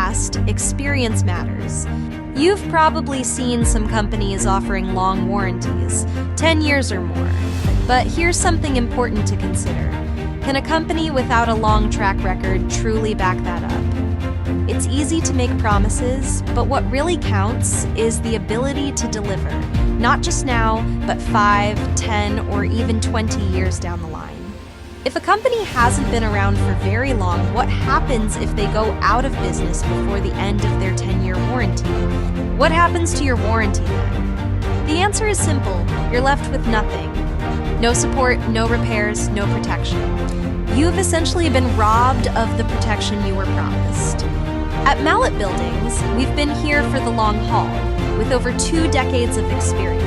last, experience matters. You've probably seen some companies offering long warranties, 10 years or more. But here's something important to consider. Can a company without a long track record truly back that up? It's easy to make promises, but what really counts is the ability to deliver, not just now, but 5, 10, or even 20 years down the line. If a company hasn't been around for very long, what happens if they go out of business before the end of their 10-year warranty? What happens to your warranty then? The answer is simple. You're left with nothing. No support, no repairs, no protection. You've essentially been robbed of the protection you were promised. At Mallett Buildings, we've been here for the long haul, with over 2 decades of experience.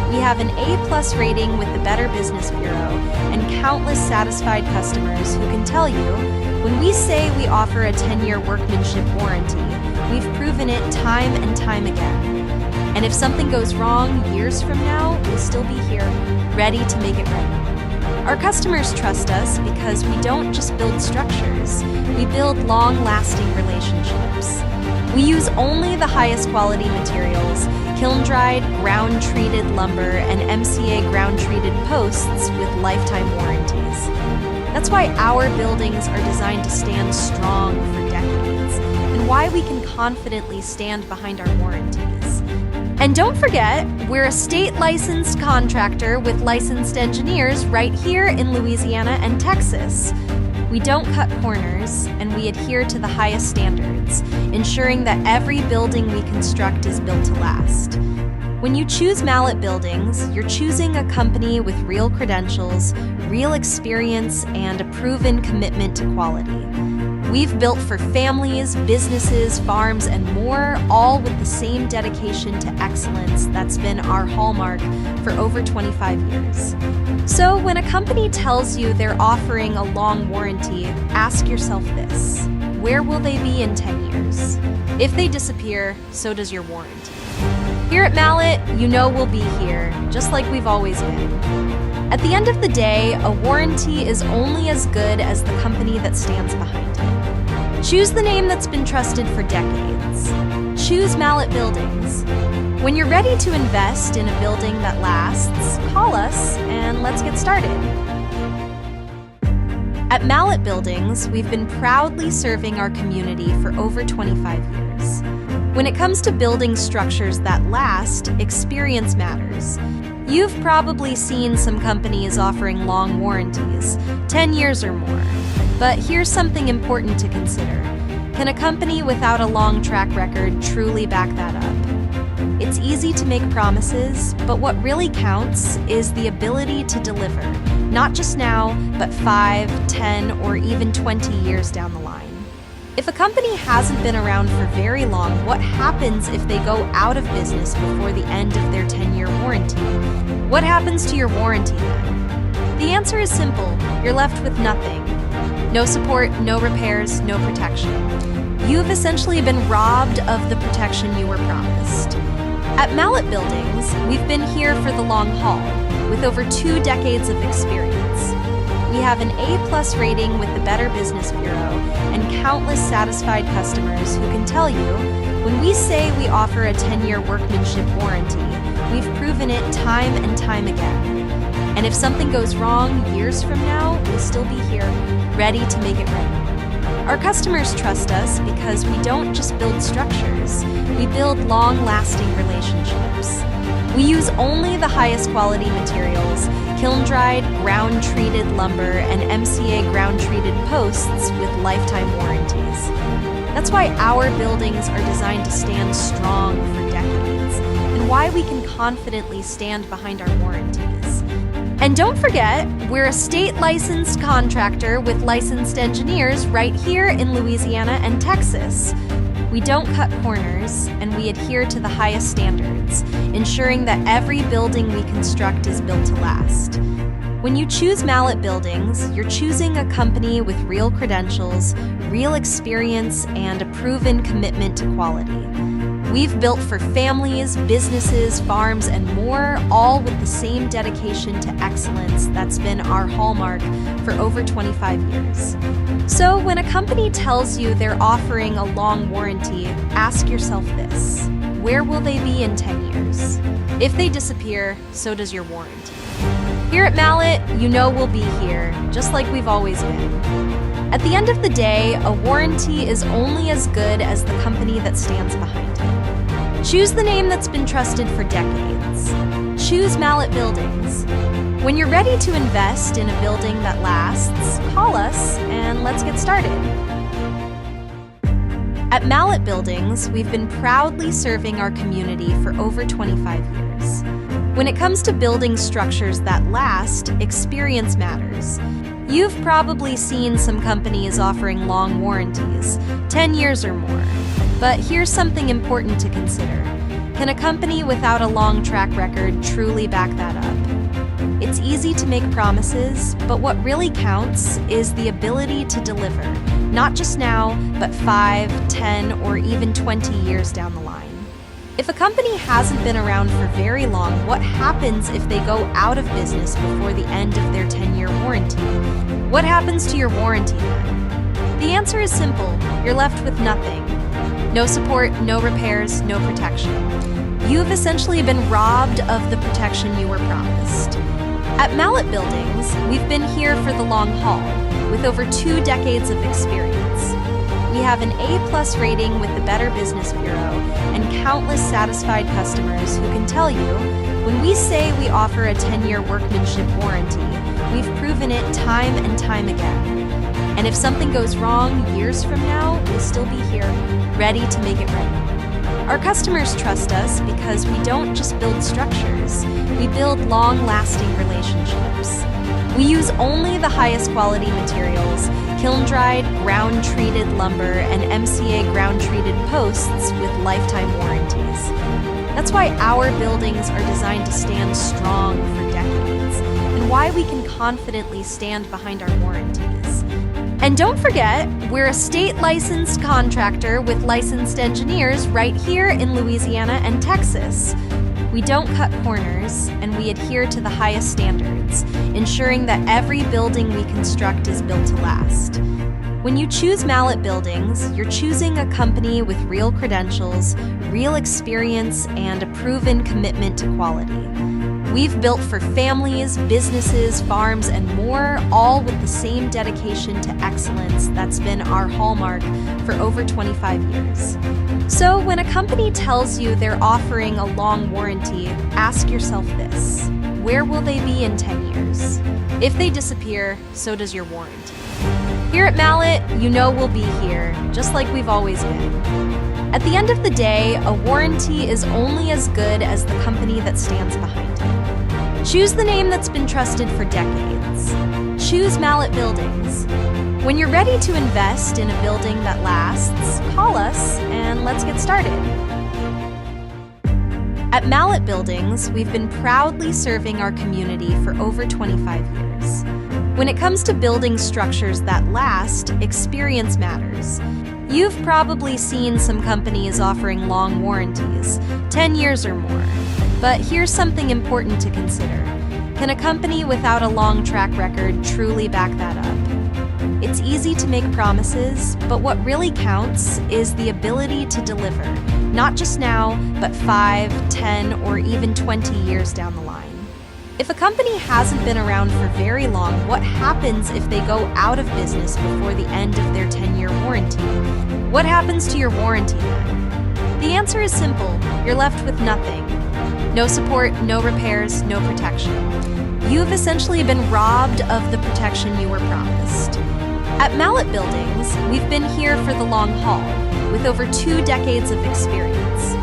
We have an A+ rating with the Better Business Bureau and countless satisfied customers who can tell you, when we say we offer a 10-year workmanship warranty, we've proven it time and time again. And if something goes wrong years from now, we'll still be here, ready to make it right. Our customers trust us because we don't just build structures, we build long-lasting relationships. We use only the highest quality materials, kiln-dried, ground-treated lumber, and MCA ground-treated posts with lifetime warranties. That's why our buildings are designed to stand strong for decades, and why we can confidently stand behind our warranties. And don't forget, we're a state-licensed contractor with licensed engineers right here in Louisiana and Texas. We don't cut corners, and we adhere to the highest standards, ensuring that every building we construct is built to last. When you choose Mallett Buildings, you're choosing a company with real credentials, real experience, and a proven commitment to quality. We've built for families, businesses, farms, and more, all with the same dedication to excellence that's been our hallmark for over 25 years. So when a company tells you they're offering a long warranty, ask yourself this: where will they be in 10 years? If they disappear, so does your warranty. Here at Mallett, you know we'll be here, just like we've always been. At the end of the day, a warranty is only as good as the company that stands behind it. Choose the name that's been trusted for decades. Choose Mallett Buildings. When you're ready to invest in a building that lasts, call us and let's get started. At Mallett Buildings, we've been proudly serving our community for over 25 years. When it comes to building structures that last, experience matters. You've probably seen some companies offering long warranties, 10 years or more. But here's something important to consider. Can a company without a long track record truly back that up? It's easy to make promises, but what really counts is the ability to deliver, not just now, but 5, 10, or even 20 years down the line. If a company hasn't been around for very long, what happens if they go out of business before the end of their 10-year warranty? What happens to your warranty then? The answer is simple. You're left with nothing. No support, no repairs, no protection. You've essentially been robbed of the protection you were promised. At Mallett Buildings, we've been here for the long haul, with over 2 decades of experience. We have an A+ rating with the Better Business Bureau and countless satisfied customers who can tell you, when we say we offer a 10-year workmanship warranty, we've proven it time and time again. And if something goes wrong years from now, we'll still be here, ready to make it right. Our customers trust us because we don't just build structures, we build long-lasting relationships. We use only the highest quality materials, kiln-dried, ground-treated lumber, and MCA ground-treated posts with lifetime warranties. That's why our buildings are designed to stand strong for decades, and why we can confidently stand behind our warranties. And don't forget, we're a state-licensed contractor with licensed engineers right here in Louisiana and Texas. We don't cut corners, and we adhere to the highest standards, ensuring that every building we construct is built to last. When you choose Mallett Buildings, you're choosing a company with real credentials, real experience, and a proven commitment to quality. We've built for families, businesses, farms, and more, all with the same dedication to excellence that's been our hallmark for over 25 years. So when a company tells you they're offering a long warranty, ask yourself this: where will they be in 10 years? If they disappear, so does your warranty. Here at Mallett, you know we'll be here, just like we've always been. At the end of the day, a warranty is only as good as the company that stands behind it. Choose the name that's been trusted for decades. Choose Mallett Buildings. When you're ready to invest in a building that lasts, call us and let's get started. At Mallett Buildings, we've been proudly serving our community for over 25 years. When it comes to building structures that last, experience matters. You've probably seen some companies offering long warranties, 10 years or more. But here's something important to consider. Can a company without a long track record truly back that up? It's easy to make promises, but what really counts is the ability to deliver, not just now, but 5, 10, or even 20 years down the line. If a company hasn't been around for very long, what happens if they go out of business before the end of their 10-year warranty? What happens to your warranty then? The answer is simple: you're left with nothing. No support, no repairs, no protection. You've essentially been robbed of the protection you were promised. At Mallett Buildings, we've been here for the long haul, with over 2 decades of experience. We have an A+ rating with the Better Business Bureau and countless satisfied customers who can tell you, when we say we offer a 10-year workmanship warranty, we've proven it time and time again. And if something goes wrong years from now, we'll still be here, ready to make it right. Our customers trust us because we don't just build structures, we build long-lasting relationships. We use only the highest quality materials, kiln-dried, ground-treated lumber, and MCA ground-treated posts with lifetime warranties. That's why our buildings are designed to stand strong for decades, and why we can confidently stand behind our warranties. And don't forget, we're a state-licensed contractor with licensed engineers right here in Louisiana and Texas. We don't cut corners, and we adhere to the highest standards, ensuring that every building we construct is built to last. When you choose Mallett Buildings, you're choosing a company with real credentials, real experience, and a proven commitment to quality. We've built for families, businesses, farms, and more, all with the same dedication to excellence that's been our hallmark for over 25 years. So when a company tells you they're offering a long warranty, ask yourself this: where will they be in 10 years? If they disappear, so does your warranty. Here at Mallett, you know we'll be here, just like we've always been. At the end of the day, a warranty is only as good as the company that stands behind it. Choose the name that's been trusted for decades. Choose Mallett Buildings. When you're ready to invest in a building that lasts, call us and let's get started. At Mallett Buildings, we've been proudly serving our community for over 25 years. When it comes to building structures that last, experience matters. You've probably seen some companies offering long warranties, 10 years or more. But here's something important to consider. Can a company without a long track record truly back that up? It's easy to make promises, but what really counts is the ability to deliver, not just now, but 5, 10, or even 20 years down the line. If a company hasn't been around for very long, what happens if they go out of business before the end of their 10-year warranty? What happens to your warranty then? The answer is simple: you're left with nothing. No support, no repairs, no protection. You've essentially been robbed of the protection you were promised. At Mallett Buildings, we've been here for the long haul, with over 2 decades of experience.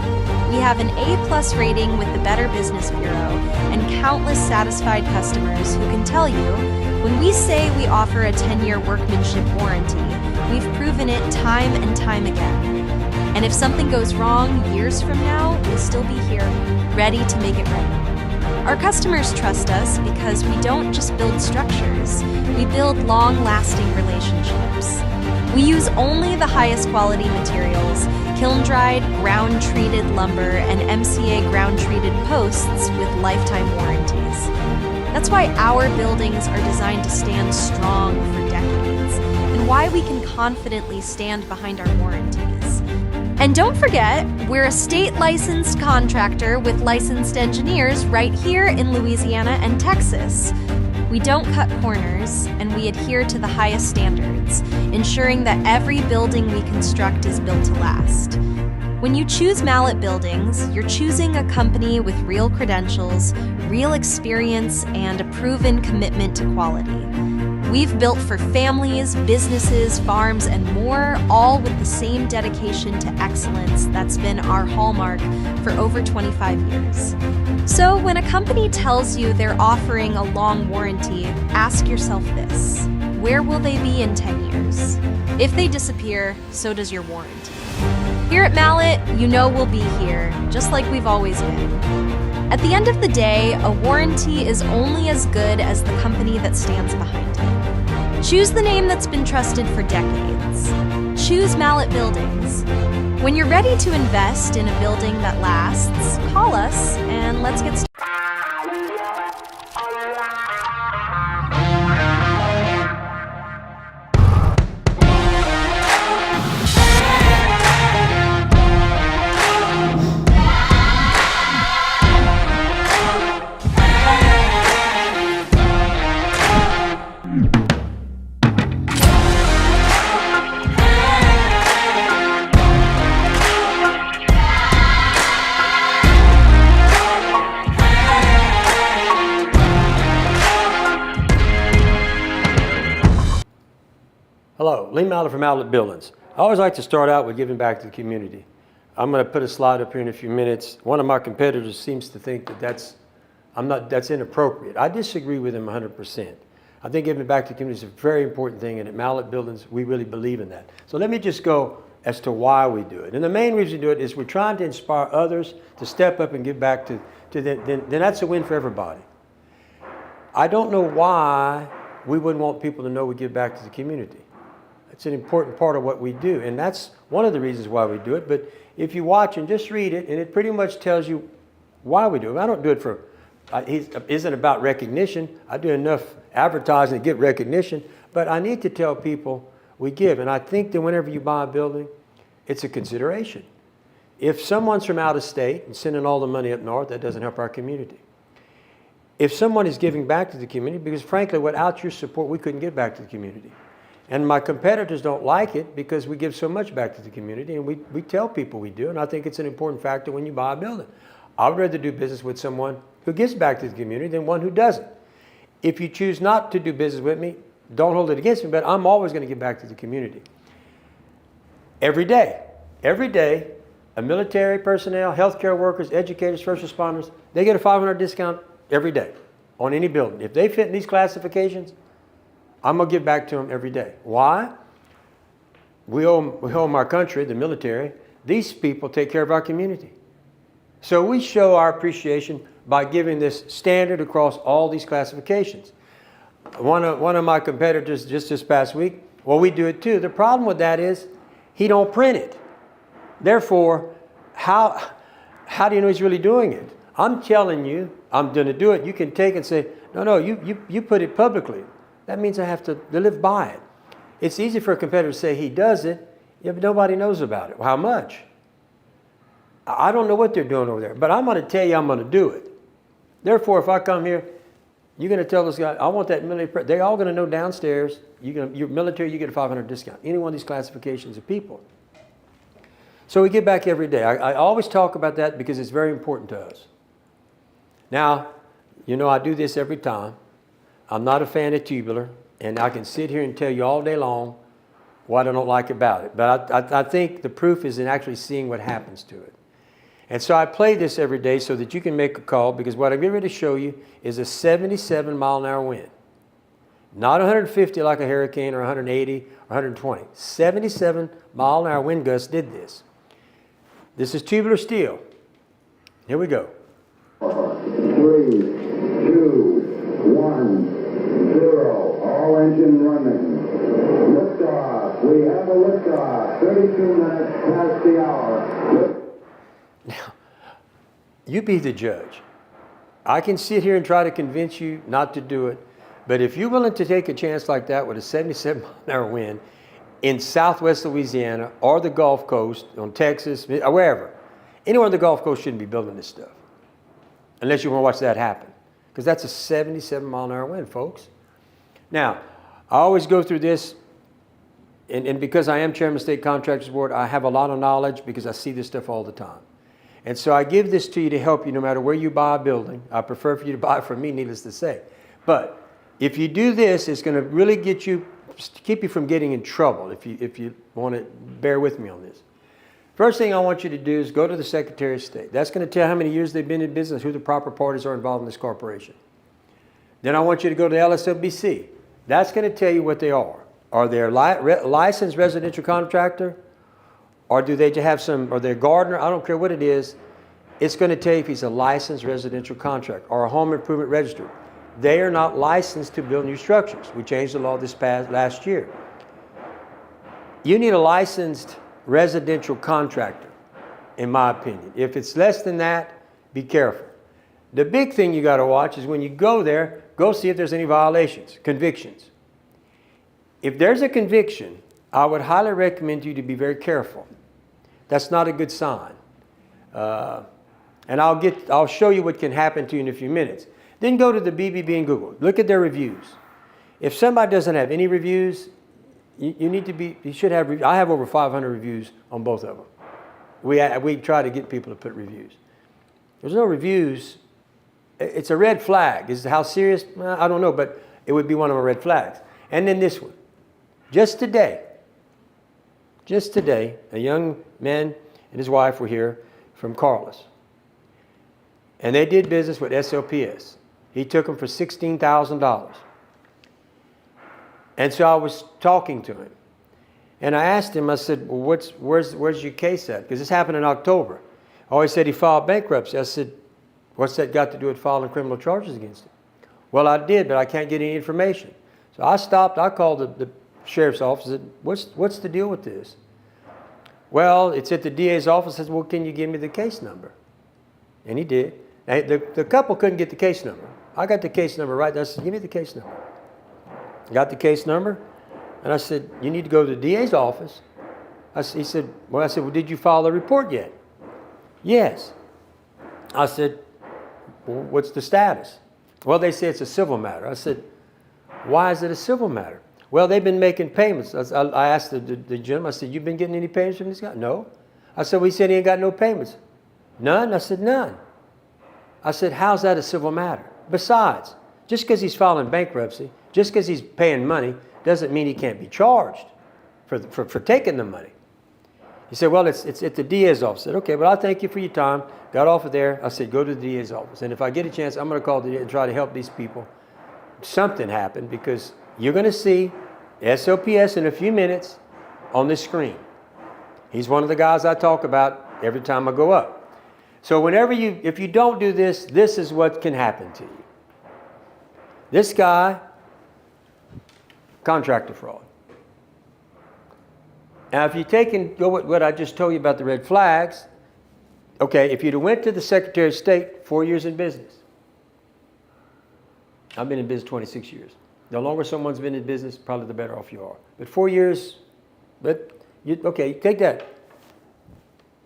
We have an A+ rating with the Better Business Bureau and countless satisfied customers who can tell you, when we say we offer a 10-year workmanship warranty, we've proven it time and time again. And if something goes wrong years from now, we'll still be here, ready to make it right. Our customers trust us because we don't just build structures, we build long-lasting relationships. We use only the highest quality materials, kiln-dried, ground-treated lumber, and MCA ground-treated posts with lifetime warranties. That's why our buildings are designed to stand strong for decades, and why we can confidently stand behind our warranties. And don't forget, we're a state-licensed contractor with licensed engineers right here in Louisiana and Texas. We don't cut corners, and we adhere to the highest standards, ensuring that every building we construct is built to last. When you choose Mallett Buildings, you're choosing a company with real credentials, real experience, and a proven commitment to quality. We've built for families, businesses, farms, and more, all with the same dedication to excellence that's been our hallmark for over 25 years. So when a company tells you they're offering a long warranty, ask yourself this: where will they be in 10 years? If they disappear, so does your warranty. Here at Mallett, you know we'll be here, just like we've always been. At the end of the day, a warranty is only as good as the company that stands behind it. Choose the name that's been trusted for decades. Choose Mallett Buildings. When you're ready to invest in a building that lasts, call us and let's get started. Hello, Lee Mallett from Mallett Buildings. I always like to start out with giving back to the community. I'm going to put a slide up here in a few minutes. One of my competitors seems to think that that's inappropriate. I disagree with him 100%. I think giving back to the community is a very important thing, and at Mallett Buildings, we really believe in that. So let me just go as to why we do it. And the main reason we do it is we're trying to inspire others to step up and give back to them. Then that's a win for everybody. I don't know why we wouldn't want people to know we give back to the community. It's an important part of what we do, and that's one of the reasons why we do it. But if you watch and just read it, and it pretty much tells you why we do it. I don't do it for, it isn't about recognition. I do enough advertising to get recognition, but I need to tell people we give. And I think that whenever you buy a building, it's a consideration. If someone's from out of state and sending all the money up north, that doesn't help our community. If someone is giving back to the community, because frankly, without your support, we couldn't give back to the community. And my competitors don't like it because we give so much back to the community, and we tell people we do, and I think it's an important factor when you buy a building. I would rather do business with someone who gives back to the community than one who doesn't. If you choose not to do business with me, don't hold it against me, but I'm always going to give back to the community. Every day, a military personnel, healthcare workers, educators, first responders, they get a $500 discount every day on any building. If they fit in these classifications, I'm going to give back to them every day. Why? We owe them our country, the military. These people take care of our community. So we show our appreciation by giving this standard across all these classifications. One of my competitors just this past week, well, we do it too. The problem with that is he don't print it. Therefore, how do you know he's really doing it? I'm telling you, I'm going to do it. You can take and say, no, you put it publicly. That means I have to live by it. It's easy for a competitor to say he does it, but nobody knows about it. Well, how much? I don't know what they're doing over there, but I'm going to tell you I'm going to do it. Therefore, if I come here, you're going to tell this guy, I want that military. They're all going to know downstairs, you're military, you get a $500 discount. Any one of these classifications of people. So we give back every day. I always talk about that because it's very important to us. Now, you know I do this every time. I'm not a fan of tubular, and I can sit here and tell you all day long what I don't like about it. But I think the proof is in actually seeing what happens to it. And so I play this every day so that you can make a call, because what I'm getting ready to show you is a 77-mile-an-hour wind. Not 150 like a hurricane or 180 or 120. 77-mile-an-hour wind gusts did this. This is tubular steel. Here we go. 3, 2, 1, 0. All engine running. Liftoff. We have a 32 minutes past the hour. Now, you be the judge. I can sit here and try to convince you not to do it, but if you're willing to take a chance like that with a 77-mile-an-hour wind in southwest Louisiana or the Gulf Coast, on Texas, or wherever, anyone on the Gulf Coast shouldn't be building this stuff unless you want to watch that happen, because that's a 77-mile-an-hour wind, folks. Now, I always go through this, and because I am chairman of the State Contractors Board, I have a lot of knowledge because I see this stuff all the time. And so I give this to you to help you no matter where you buy a building. I prefer for you to buy it from me, needless to say. But if you do this, it's going to really get you, keep you from getting in trouble if you want to bear with me on this. First thing I want you to do is go to the Secretary of State. That's going to tell how many years they've been in business, who the proper parties are involved in this corporation. Then I want you to go to the LSLBC. That's going to tell you what they are. Are they a licensed residential contractor? Or do they have some, or they're a gardener? I don't care what it is. It's going to tell you if he's a licensed residential contractor or a home improvement registered. They are not licensed to build new structures. We changed the law last year. You need a licensed residential contractor, in my opinion. If it's less than that, be careful. The big thing you got to watch is when you go there, go see if there's any violations, convictions. If there's a conviction, I would highly recommend you to be very careful. That's not a good sign. And I'll show you what can happen to you in a few minutes. Then go to the BBB and Google. Look at their reviews. If somebody doesn't have any reviews, you should have reviews. I have over 500 reviews on both of them. We try to get people to put reviews. There's no reviews. It's a red flag. Is how serious? I don't know, but it would be one of my red flags. And then this one. Just today, a young man and his wife were here from Carlos. And they did business with SLPS. He took them for $16,000. And so I was talking to him. And I asked him, I said, well, where's your case at? Because this happened in October. Oh, he said he filed bankruptcy. I said, what's that got to do with filing criminal charges against him? Well, I did, but I can't get any information. So I stopped. I called the sheriff's office and said, what's the deal with this? Well, it's at the DA's office. I said, well, can you give me the case number? And he did. Now, the couple couldn't get the case number. I got the case number right there. I said, give me the case number. Got the case number. And I said, you need to go to the DA's office. He said, well, did you file a report yet? Yes. I said, well, what's the status? Well, they say it's a civil matter. I said, why is it a civil matter? Well, they've been making payments. I asked the gentleman, I said, you been getting any payments from this guy? No. I said, well, he said he ain't got no payments. None? I said, none. I said, how's that a civil matter? Besides, just because he's filing bankruptcy, just because he's paying money, doesn't mean he can't be charged for taking the money. He said, well, it's at the DA's office. I said, okay, well, I'll thank you for your time. Got off of there. I said, go to the DA's office. And if I get a chance, I'm going to call the DA and try to help these people. Something happened, because you're going to see SLPS in a few minutes on this screen. He's one of the guys I talk about every time I go up. So if you don't do this, this is what can happen to you. This guy, contractor fraud. Now, if you take and go with what I just told you about the red flags, okay, if you'd have went to the Secretary of State, 4 years in business. I've been in business 26 years. The longer someone's been in business, probably the better off you are. But 4 years, okay, take that.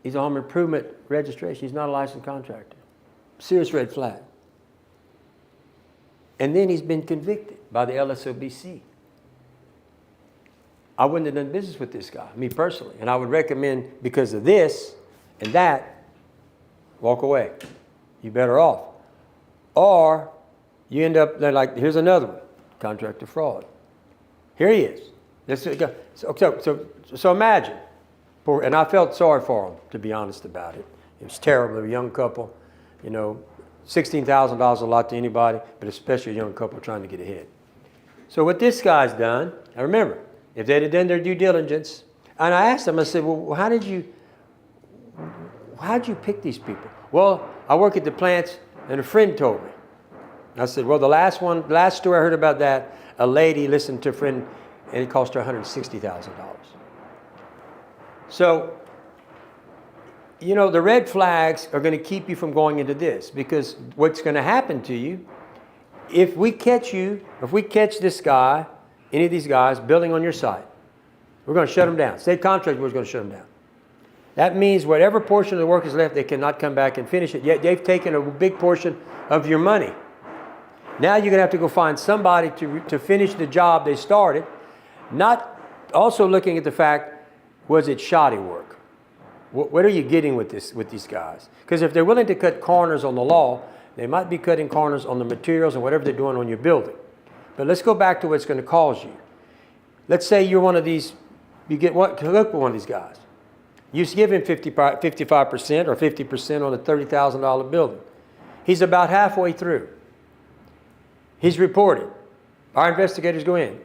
He's a home improvement registration. He's not a licensed contractor. Serious red flag. And then he's been convicted by the LSOBC. I wouldn't have done business with this guy, me personally. And I would recommend, because of this and that, walk away. You're better off. Or you end up, here's another one, contractor fraud. Here he is. So imagine, and I felt sorry for him, to be honest about it. It was terrible, a young couple, $16,000 is a lot to anybody, but especially a young couple trying to get ahead. So what this guy's done, now remember, if they'd have done their due diligence, and I asked him, I said, well, how'd you pick these people? Well, I work at the plants, and a friend told me. I said, well, the last story I heard about that, a lady listened to a friend, and it cost her $160,000. So, you know, the red flags are going to keep you from going into this, because what's going to happen to you, if we catch this guy, any of these guys building on your site, we're going to shut them down. State contract, we're going to shut them down. That means whatever portion of the work is left, they cannot come back and finish it. Yet they've taken a big portion of your money. Now you're going to have to go find somebody to finish the job they started, not also looking at the fact, was it shoddy work? What are you getting with these guys? Because if they're willing to cut corners on the law, they might be cutting corners on the materials and whatever they're doing on your building. But let's go back to what's going to cause you. Let's say you're one of these, you get one, to look for one of these guys. You give him 55% or 50% on a $30,000 building. He's about halfway through. He's reported. Our investigators go in.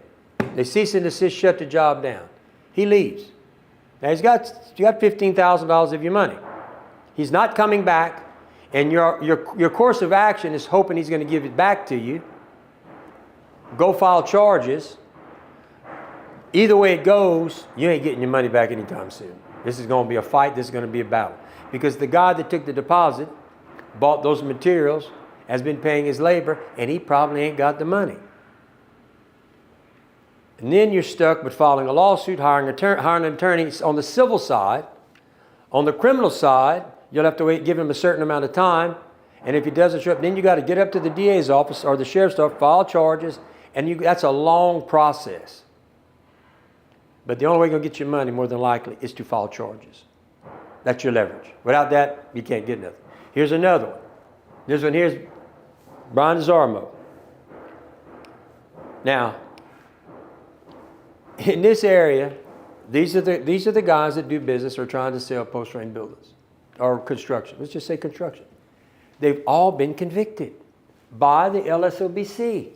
They cease and desist, shut the job down. He leaves. Now you got $15,000 of your money. He's not coming back, and your course of action is hoping he's going to give it back to you. Go file charges. Either way it goes, you ain't getting your money back anytime soon. This is going to be a fight. This is going to be a battle. Because the guy that took the deposit, bought those materials, has been paying his labor, and he probably ain't got the money. And then you're stuck with filing a lawsuit, hiring an attorney on the civil side. On the criminal side, you'll have to wait, give him a certain amount of time. And if he doesn't show up, then you got to get up to the DA's office or the sheriff's office, file charges, and that's a long process. But the only way you're going to get your money, more than likely, is to file charges. That's your leverage. Without that, you can't get nothing. Here's another one. This one here's Brian Zarmo. Now, in this area, these are the guys that do business or trying to sell post-frame buildings or construction. Let's just say construction. They've all been convicted by the LSOBC.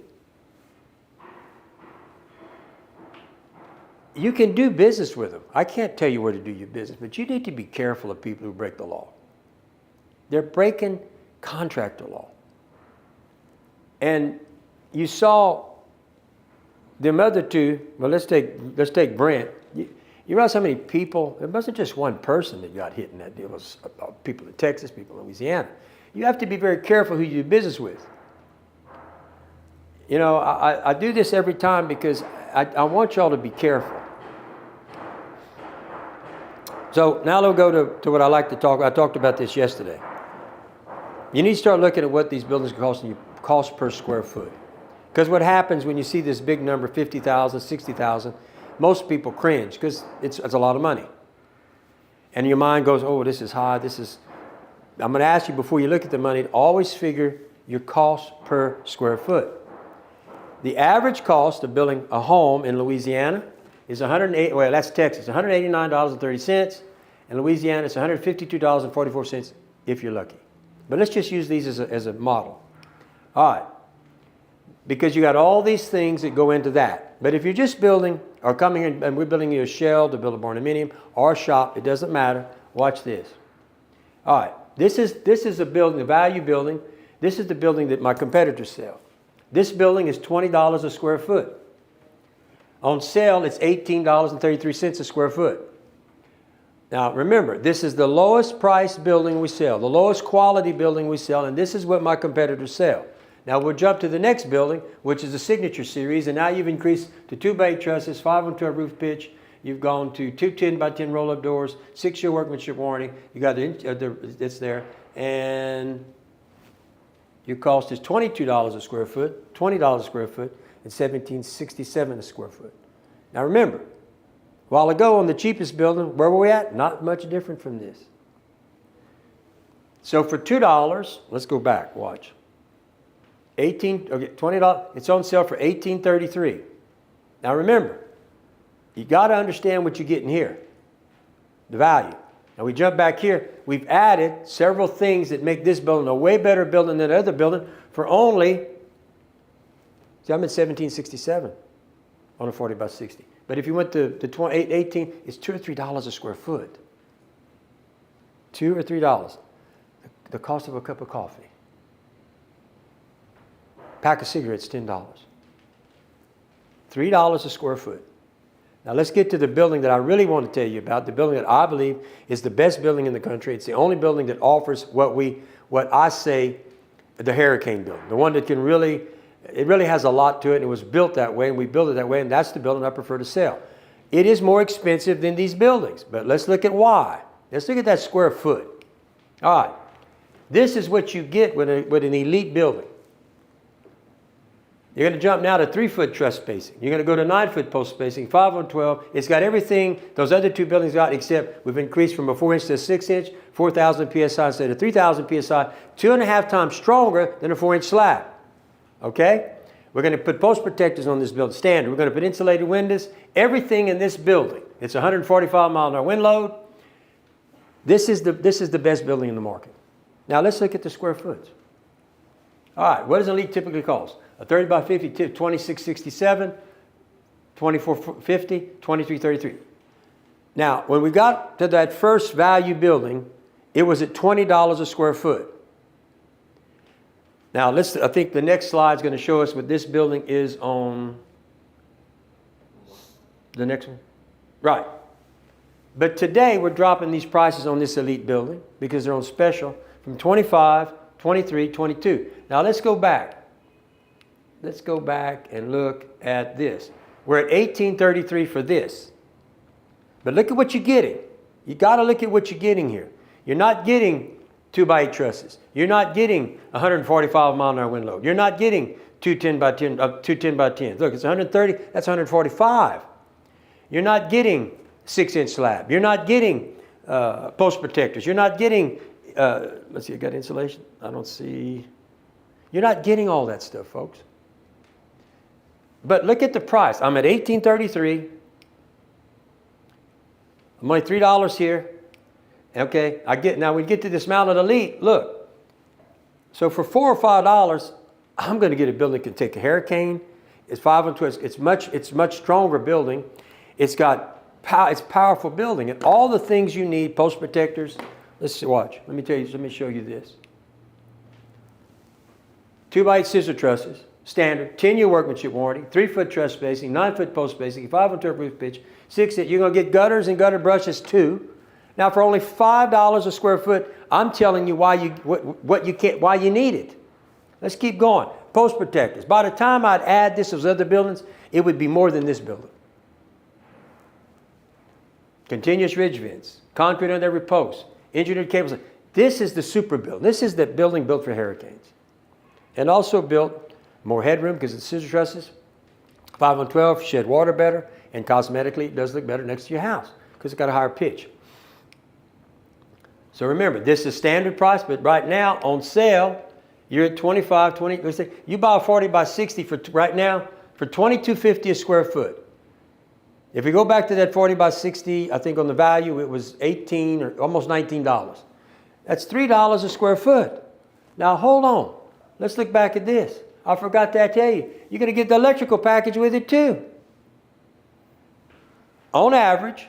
You can do business with them. I can't tell you where to do your business, but you need to be careful of people who break the law. They're breaking contractor law. And you saw them other two, well, let's take Brent. You realize how many people, it wasn't just one person that got hit in that deal. It was people in Texas, people in Louisiana. You have to be very careful who you do business with. You know, I do this every time because I want y'all to be careful. So now we'll go to what I like to talk. I talked about this yesterday. You need to start looking at what these buildings are costing you, cost per square foot. Because what happens when you see this big number, 50,000, 60,000, most people cringe because it's a lot of money. And your mind goes, oh, this is high, I'm going to ask you before you look at the money, to always figure your cost per square foot. The average cost of building a home in Louisiana is that's Texas, $189.30. In Louisiana, it's $152.44 if you're lucky. But let's just use these as a model. All right. Because you got all these things that go into that. But if you're just building, or coming in, and we're building you a shell to build a barnuminium, or a shop, it doesn't matter. Watch this. All right. This is a building, a value building. This is the building that my competitors sell. This building is $20 a square foot. On sale, it's $18.33 a square foot. Now, remember, this is the lowest price building we sell, the lowest quality building we sell, and this is what my competitors sell. Now, we'll jump to the next building, which is the Signature Series, and now you've increased to 2 bay trusses, 5-on-12 roof pitch. You've gone to 2 10-by-10 roll-up doors, 6-year workmanship warranty. You got it's there, and your cost is $22 a square foot, $20 a square foot, and $17.67 a square foot. Now, remember, a while ago on the cheapest building, where were we at? Not much different from this. So for $2, let's go back. Watch. $20. It's on sale for $18.33. Now remember, you got to understand what you're getting here, the value. Now we jump back here. We've added several things that make this building a way better building than the other building for only. See, I'm at $17.67 on a 40 by 60. But if you went to 18, it's $2 or $3 a square foot. $2 or $3. The cost of a cup of coffee. Pack of cigarettes, $10. $3 a square foot. Now let's get to the building that I really want to tell you about, the building that I believe is the best building in the country. It's the only building that offers what I say, the Hurricane building, the one that can really, it really has a lot to it, and it was built that way, and we built it that way, and that's the building I prefer to sell. It is more expensive than these buildings, but let's look at why. Let's look at that square foot. All right, this is what you get with an elite building. You're going to jump now to 3-foot truss spacing. You're going to go to 9-foot post spacing, 5 on 12. It's got everything those other two buildings got, except we've increased from a 4-inch to a 6-inch, 4,000 PSI instead of 3,000 PSI, 2.5 times stronger than a 4-inch slab. Okay? We're going to put post protectors on this building, standard. We're going to put insulated windows, everything in this building. It's 145 mile an hour wind load. This is the best building in the market. Now let's look at the square footage. All right, what does elite typically cost? A 30 by 50, 2667, 2450, 2333. Now, when we got to that first value building, it was at $20 a square foot. Now, I think the next slide is going to show us what this building is on the next one. Right. But today, we're dropping these prices on this elite building because they're on special from 25, 23, 22. Now, let's go back. Let's go back and look at this. We're at $1833 for this. But look at what you're getting. You got to look at what you're getting here. You're not getting 2x8 trusses. You're not getting 145 mile an hour wind load. You're not getting two 10 by 10. Look, it's 130. That's 145. You're not getting 6-inch slab. You're not getting post protectors. You're not getting. Let's see. I got insulation. I don't see. You're not getting all that stuff, folks. But look at the price. I'm at $1833. I'm only $3 here. Okay, now we get to this Mallett Elite. Look, so for $4 or $5, I'm going to get a building that can take a hurricane. It's 5 and 12. It's much stronger building. It's powerful building, and all the things you need. Post protectors. Let's watch. Let me show you this. 2x8 scissor trusses. Standard, 10-year workmanship warranty, 3-foot truss spacing, 9-foot post spacing, 5 on 12 roof pitch, 6-inch. You're going to get gutters and gutter brushes too. Now, for only $5 a square foot, I'm telling you why you need it. Let's keep going. Post protectors. By the time I'd add this to those other buildings, it would be more than this building. Continuous ridge vents, concrete under every post, engineered cables. This is the super build. This is the building built for hurricanes, and also built. More headroom because it's scissor trusses. 5 on 12, shed water better, and cosmetically it does look better next to your house because it's got a higher pitch. So remember, this is standard price, but right now on sale, you're at 25, 20. Let's say you buy a 40 by 60 for right now for $22.50 a square foot. If we go back to that 40 by 60, I think on the value it was $18 or almost $19. That's $3 a square foot. Now hold on, let's look back at this. I forgot to tell you, you're going to get the electrical package with it too. On average,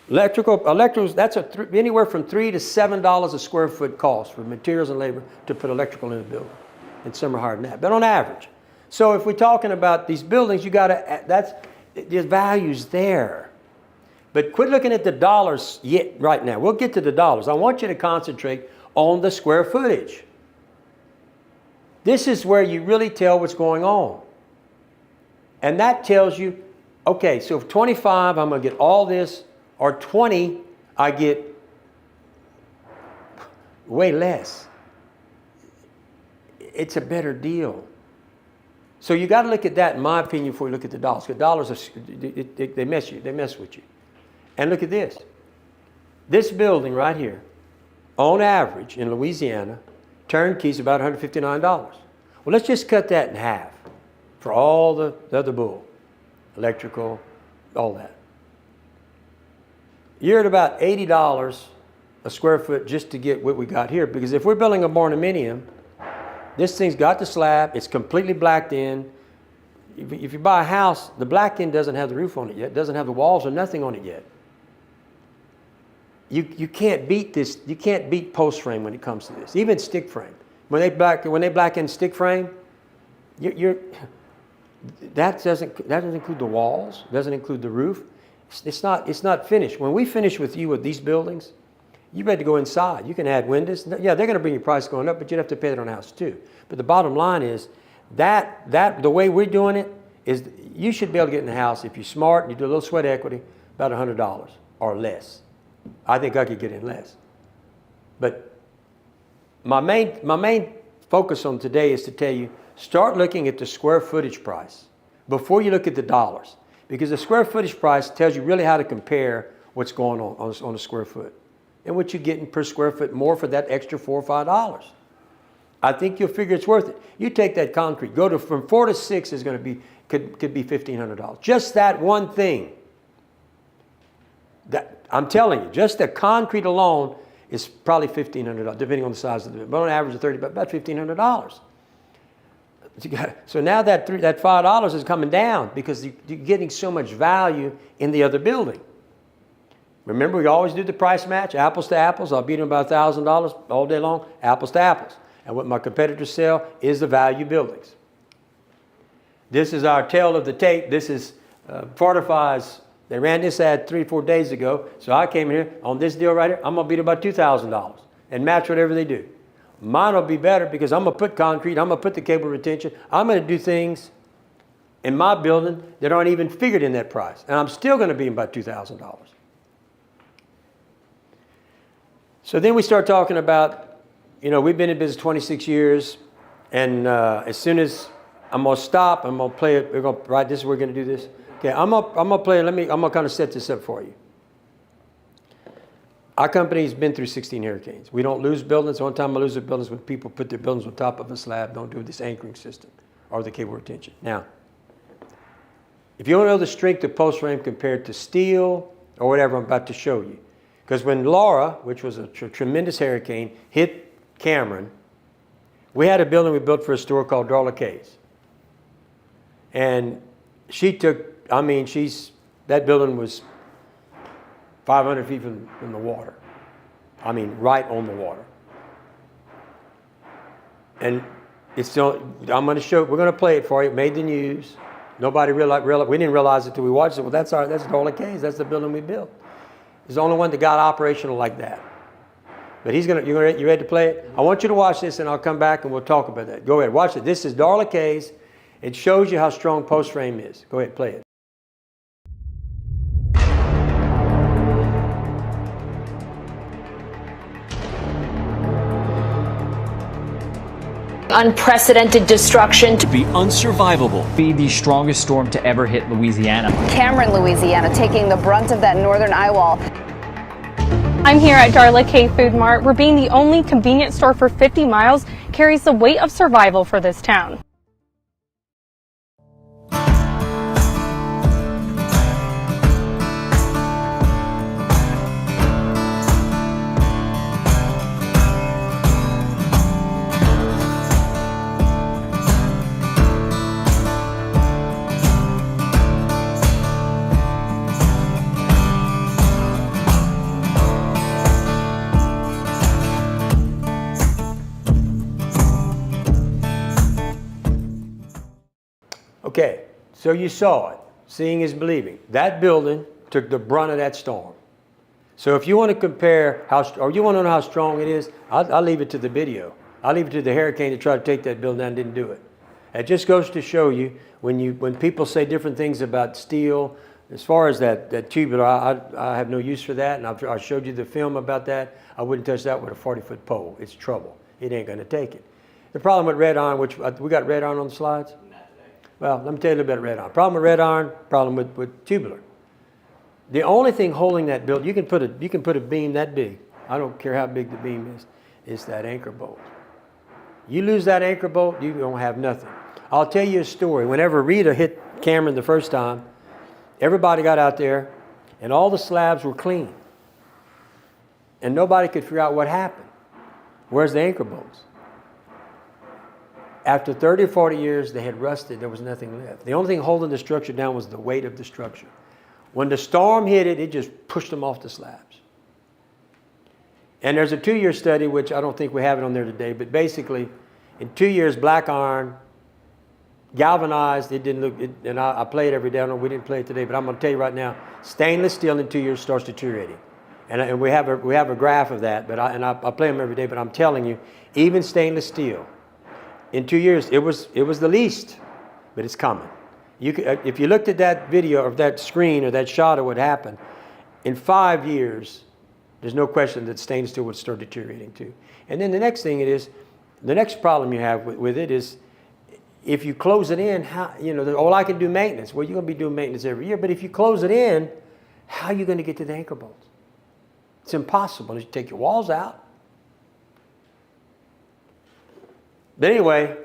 electricals, that's anywhere from $3 to $7 a square foot cost for materials and labor to put electrical in a building. And some are higher than that, but on average. So if we're talking about these buildings, you got to, there's values there. But quit looking at the dollars right now. We'll get to the dollars. I want you to concentrate on the square footage. This is where you really tell what's going on. And that tells you, okay, so if 25, I'm going to get all this, or 20, I get way less. It's a better deal. So you got to look at that, in my opinion, before you look at the dollars. Because dollars, they mess with you. And look at this. This building right here, on average in Louisiana, turnkey is about $159. Well, let's just cut that in half for all the other bull, electrical, all that. You're at about $80 a square foot just to get what we got here. Because if we're building a barnuminium, this thing's got the slab, it's completely blacked in. If you buy a house, the black end doesn't have the roof on it yet, doesn't have the walls or nothing on it yet. You can't beat this. You can't beat post frame when it comes to this. Even stick frame. When they black in stick frame, That doesn't include the walls, doesn't include the roof. It's not finished. When we finish with you with these buildings, you better go inside. You can add windows. Yeah, they're going to bring your price going up, but you'd have to pay that on the house too. But the bottom line is that the way we're doing it is you should be able to get in the house if you're smart and you do a little sweat equity, about $100 or less. I think I could get in less. But my main focus on today is to tell you, start looking at the square footage price before you look at the dollars. Because the square footage price tells you really how to compare what's going on a square foot and what you're getting per square foot more for that extra $4 or $5. I think you'll figure it's worth it. You take that concrete, go to from 4 to 6 is going to be could be $1,500. Just that one thing. That I'm telling you, just the concrete alone is probably $1,500, depending on the size of the building. But on average of 30, about $1,500. So now that $5 is coming down because you're getting so much value in the other building. Remember, we always do the price match, apples to apples. I'll beat them by $1,000 all day long, apples to apples. And what my competitors sell is the value buildings. This is our tail of the tape. This is Fortify's. They ran this ad 3 or 4 days ago. So I came here on this deal right here. I'm going to beat about $2,000 and match whatever they do. Mine will be better because I'm going to put concrete. I'm going to put the cable retention. I'm going to do things in my building that aren't even figured in that price. And I'm still going to be about $2,000. So then we start talking about, we've been in business 26 years. And as soon as I'm going to stop, I'm going to play it. We're going to write this. We're going to do this. Okay, I'm gonna play. I'm gonna kind of set this up for you. Our company's been through 16 hurricanes. We don't lose buildings. The only time I lose a building is when people put their buildings on top of a slab, don't do this anchoring system or the cable retention. Now, if you want to know the strength of post frame compared to steel or whatever I'm about to show you, because when Laura, which was a tremendous hurricane, hit Cameron, we had a building we built for a store called Darla K's, and she took. That building was 500 feet from the water. Right on the water. And it's still, I'm going to show, we're going to play it for you. It made the news. Nobody realized, we didn't realize it until we watched it. Well, that's Darla K's. That's the building we built. It's the only one that got operational like that. But you ready to play it? I want you to watch this and I'll come back and we'll talk about that. Go ahead, watch it. This is Darla K's. It shows you how strong post frame is. Go ahead, play it. Unprecedented destruction. To be unsurvivable. Be the strongest storm to ever hit Louisiana. Cameron, Louisiana, taking the brunt of that northern eye wall. I'm here at Darla K Food Mart, where being the only convenience store for 50 miles carries the weight of survival for this town. Okay, so you saw it. Seeing is believing. That building took the brunt of that storm. So if you want to compare or you want to know how strong it is, I'll leave it to the video. I'll leave it to the hurricane to try to take that building down and didn't do it. It just goes to show you when people say different things about steel, as far as that tubular, I have no use for that, and I showed you the film about that. I wouldn't touch that with a 40-foot pole. It's trouble. It ain't going to take it. The problem with red iron, which we got red iron on the slides? Well, let me tell you a little bit of red iron. Problem with red iron, problem with tubular. The only thing holding that build, you can put a beam that big. I don't care how big the beam is. It's that anchor bolt. You lose that anchor bolt, you don't have nothing. I'll tell you a story. Whenever Rita hit Cameron the first time, everybody got out there, and all the slabs were clean, and nobody could figure out what happened. Where's the anchor bolts? After 30 or 40 years, they had rusted. There was nothing left. The only thing holding the structure down was the weight of the structure. When the storm hit it, it just pushed them off the slabs. And there's a 2-year study, which I don't think we have it on there today, but basically, in 2 years, black iron galvanized. It didn't look, and I play it every day. I know we didn't play it today, but I'm going to tell you right now, stainless steel in 2 years starts deteriorating. And we have a graph of that, but I play them every day, but I'm telling you, even stainless steel, in 2 years, it was the least, but it's coming. If you looked at that video or that screen or that shot of what happened, in 5 years, there's no question that stainless steel would start deteriorating too. And then the next thing the next problem you have with it is, if you close it in, I can do maintenance. Well, you're going to be doing maintenance every year, but if you close it in, how are you going to get to the anchor bolts? It's impossible. You take your walls out. But anyway,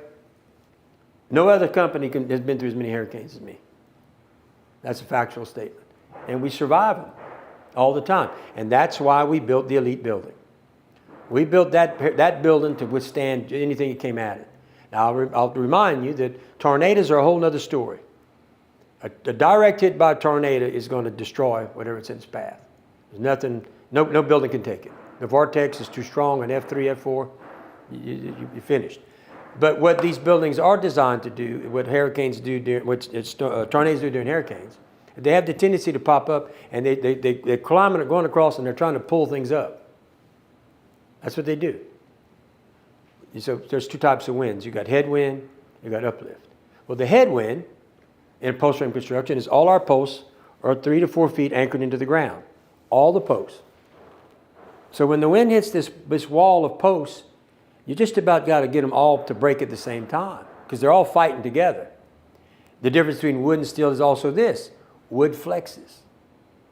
no other company has been through as many hurricanes as me. That's a factual statement. And we survive them all the time. And that's why we built the elite building. We built that building to withstand anything that came at it. Now, I'll remind you that tornadoes are a whole other story. A direct hit by a tornado is going to destroy whatever it's in its path. There's nothing, no building can take it. The vortex is too strong, an F3, F4, you're finished. But what these buildings are designed to do, what hurricanes do, tornadoes do during hurricanes, they have the tendency to pop up, and they're climbing, going across, and they're trying to pull things up. That's what they do. So there's two types of winds. You got headwind, you got uplift. Well, the headwind in post frame construction is all our posts are 3 to 4 feet anchored into the ground. All the posts. So when the wind hits this wall of posts, you just about got to get them all to break at the same time, because they're all fighting together. The difference between wood and steel is also this: wood flexes.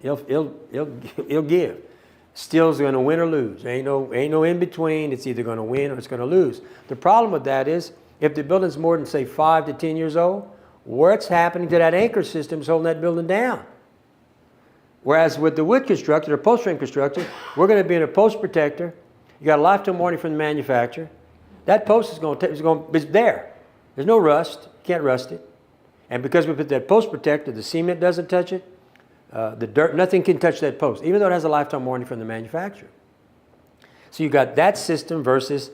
It'll give. Steel's going to win or lose. Ain't no in between. It's either going to win or it's going to lose. The problem with that is, if the building's more than, say, 5 to 10 years old, what's happening to that anchor system is holding that building down. Whereas with the wood construction or post frame construction, we're going to be in a post protector. You got a lifetime warranty from the manufacturer. That post is there. There's no rust. You can't rust it. And because we put that post protector, the cement doesn't touch it. The dirt, nothing can touch that post, even though it has a lifetime warranty from the manufacturer. So you got that system versus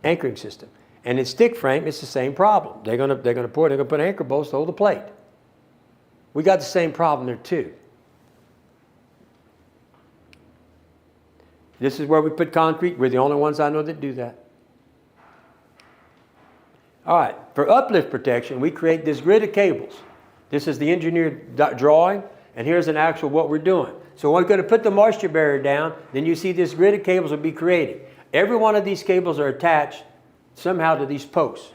anchoring system. And in stick frame, it's the same problem. They're gonna put anchor bolts to hold the plate. We got the same problem there too. This is where we put concrete. We're the only ones I know that do that. All right, for uplift protection, we create this grid of cables. This is the engineered drawing, and here's an actual what we're doing. So we're going to put the moisture barrier down, then you see this grid of cables will be created. Every one of these cables are attached somehow to these posts.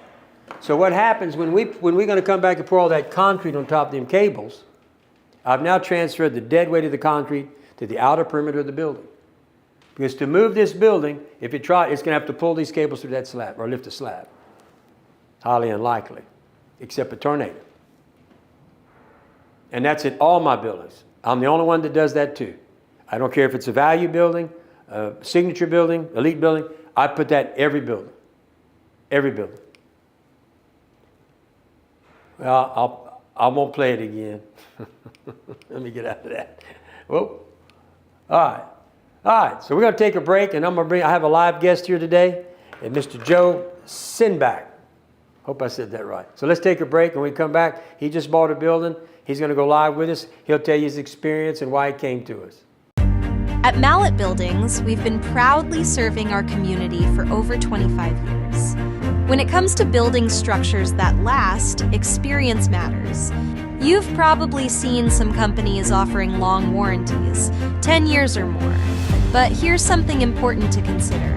So what happens when we're going to come back and pour all that concrete on top of them cables, I've now transferred the dead weight of the concrete to the outer perimeter of the building. Because to move this building, if it tries, it's going to have to pull these cables through that slab or lift the slab. Highly unlikely, except a tornado. And that's in all my buildings. I'm the only one that does that too. I don't care if it's a value building, a signature building, elite building. I put that in every building. Every building. Well, I won't play it again. Let me get out of that. Whoa. All right, so we're going to take a break, and I have a live guest here today, and Mr. Joe Sinback. Hope I said that right. So let's take a break, and when we come back, he just bought a building. He's going to go live with us. He'll tell you his experience and why he came to us. At Mallett Buildings, we've been proudly serving our community for over 25 years. When it comes to building structures that last, experience matters. You've probably seen some companies offering long warranties, 10 years or more. But here's something important to consider.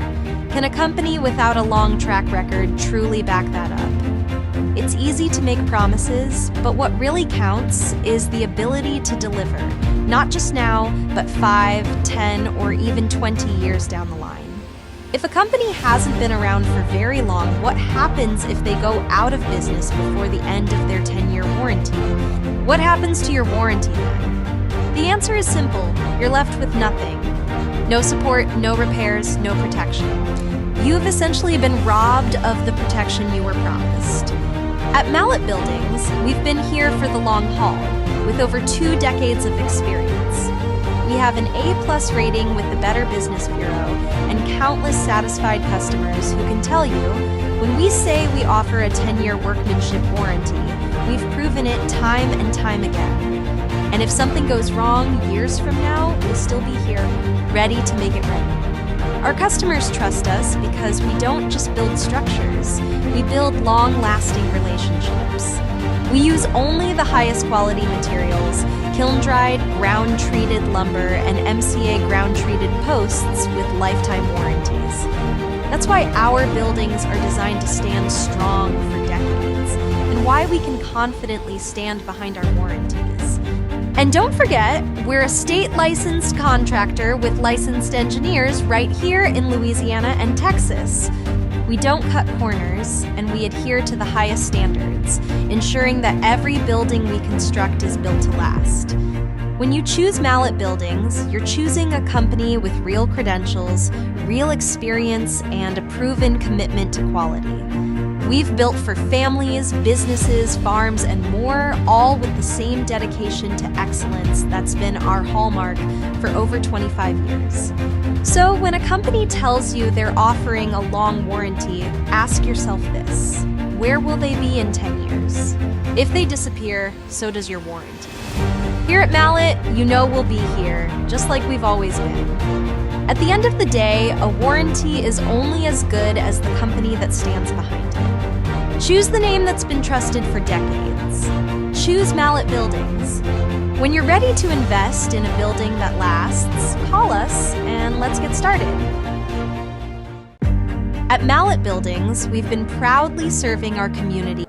Can a company without a long track record truly back that up? It's easy to make promises, but what really counts is the ability to deliver, not just now, but 5, 10, or even 20 years down the line. If a company hasn't been around for very long, what happens if they go out of business before the end of their 10-year warranty? What happens to your warranty then? The answer is simple. You're left with nothing. No support, no repairs, no protection. You've essentially been robbed of the protection you were promised. At Mallett Buildings, we've been here for the long haul, with over 2 decades of experience. We have an A+ rating with the Better Business Bureau and countless satisfied customers who can tell you, when we say we offer a 10-year workmanship warranty, we've proven it time and time again. And if something goes wrong years from now, we'll still be here, ready to make it right. Our customers trust us because we don't just build structures, we build long-lasting relationships. We use only the highest quality materials, kiln-dried, ground-treated lumber, and MCA ground-treated posts with lifetime warranties. That's why our buildings are designed to stand strong for decades, and why we can confidently stand behind our warranties. And don't forget, we're a state-licensed contractor with licensed engineers right here in Louisiana and Texas. We don't cut corners, and we adhere to the highest standards, ensuring that every building we construct is built to last. When you choose Mallett Buildings, you're choosing a company with real credentials, real experience, and a proven commitment to quality. We've built for families, businesses, farms, and more, all with the same dedication to excellence that's been our hallmark for over 25 years. So when a company tells you they're offering a long warranty, ask yourself this: where will they be in 10 years? If they disappear, so does your warranty. Here at Mallett, you know we'll be here, just like we've always been. At the end of the day, a warranty is only as good as the company that stands behind it. Choose the name that's been trusted for decades. Choose Mallett Buildings. When you're ready to invest in a building that lasts, call us and let's get started. At Mallett Buildings, we've been proudly serving our community.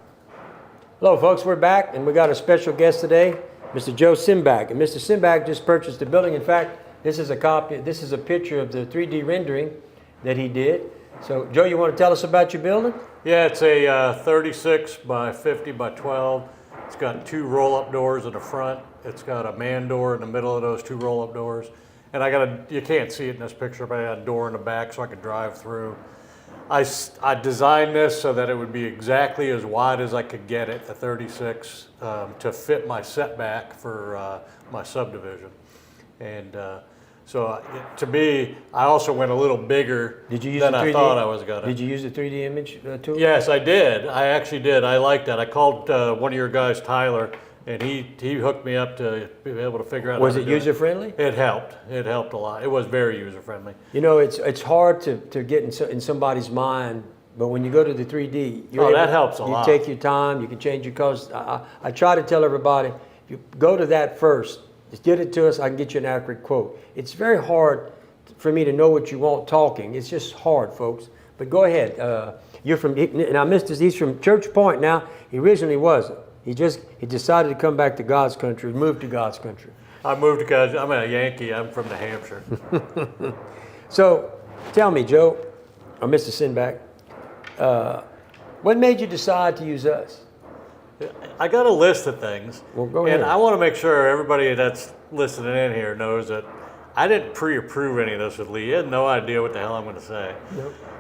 Hello, folks. We're back, and we got a special guest today, Mr. Joe Simbach. And Mr. Simbach just purchased the building. In fact, this is a copy. This is a picture of the 3D rendering that he did. So, Joe, you want to tell us about your building? Yeah, it's a 36 by 50 by 12. It's got 2 roll-up doors in the front. It's got a man door in the middle of those 2 roll-up doors. And you can't see it in this picture, but I got a door in the back so I could drive through. I designed this so that it would be exactly as wide as I could get it, the 36, to fit my setback for my subdivision. And so to me, I also went a little bigger than I thought I was going to. Did you use the 3D image tool? Yes, I did. I actually did. I liked that. I called one of your guys, Tyler, and he hooked me up to be able to figure out. Was it user-friendly? It helped. It helped a lot. It was very user-friendly. You know, it's hard to get in somebody's mind, but when you go to the 3D, that helps a lot. You take your time. You can change your colors. I try to tell everybody, if you go to that first, just get it to us. I can get you an accurate quote. It's very hard for me to know what you want talking. It's just hard, folks. But go ahead. You're from, and I missed this. He's from Church Point now. He originally wasn't. He decided to come back to God's country, moved to God's country. I moved because I'm a Yankee. I'm from New Hampshire. So, tell me, Joe, or Mr. Simbach, what made you decide to use us? I got a list of things. Well, go ahead. And I want to make sure everybody that's listening in here knows that I didn't pre-approve any of this with Lee. He had no idea what the hell I'm going to say.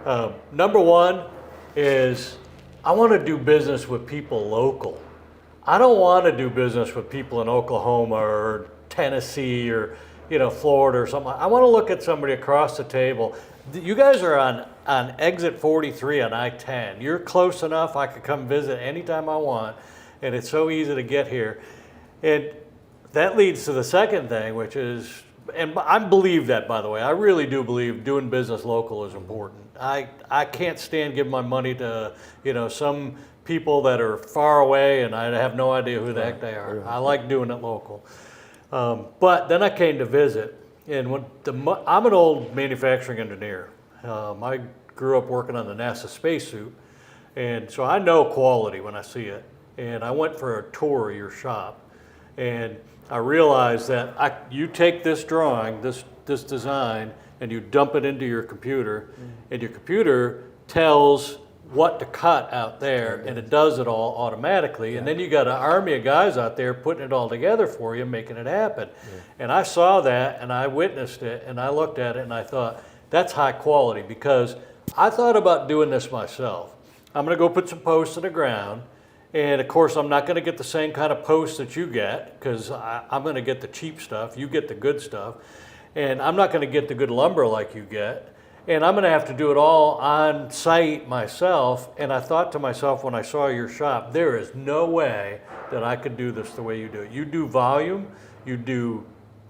Nope. Number one is I want to do business with people local. I don't want to do business with people in Oklahoma or Tennessee or Florida or something. I want to look at somebody across the table. You guys are on exit 43 on I-10. You're close enough. I could come visit anytime I want, and it's so easy to get here. And that leads to the second thing, which is, and I believe that, by the way. I really do believe doing business local is important. I can't stand giving my money to some people that are far away, and I have no idea who the heck they are. I like doing it local. But then I came to visit. And I'm an old manufacturing engineer. I grew up working on the NASA spacesuit, and so I know quality when I see it. And I went for a tour of your shop, and I realized that you take this drawing, this design, and you dump it into your computer, and your computer tells what to cut out there, and it does it all automatically. And then you got an army of guys out there putting it all together for you, making it happen. And I saw that, and I witnessed it, and I looked at it, and I thought, that's high quality, because I thought about doing this myself. I'm going to go put some posts in the ground, And of course, I'm not going to get the same kind of posts that you get because I'm going to get the cheap stuff. You get the good stuff. And I'm not going to get the good lumber like you get. And I'm going to have to do it all on site myself. And I thought to myself when I saw your shop, there is no way that I could do this the way you do it. You do volume, you do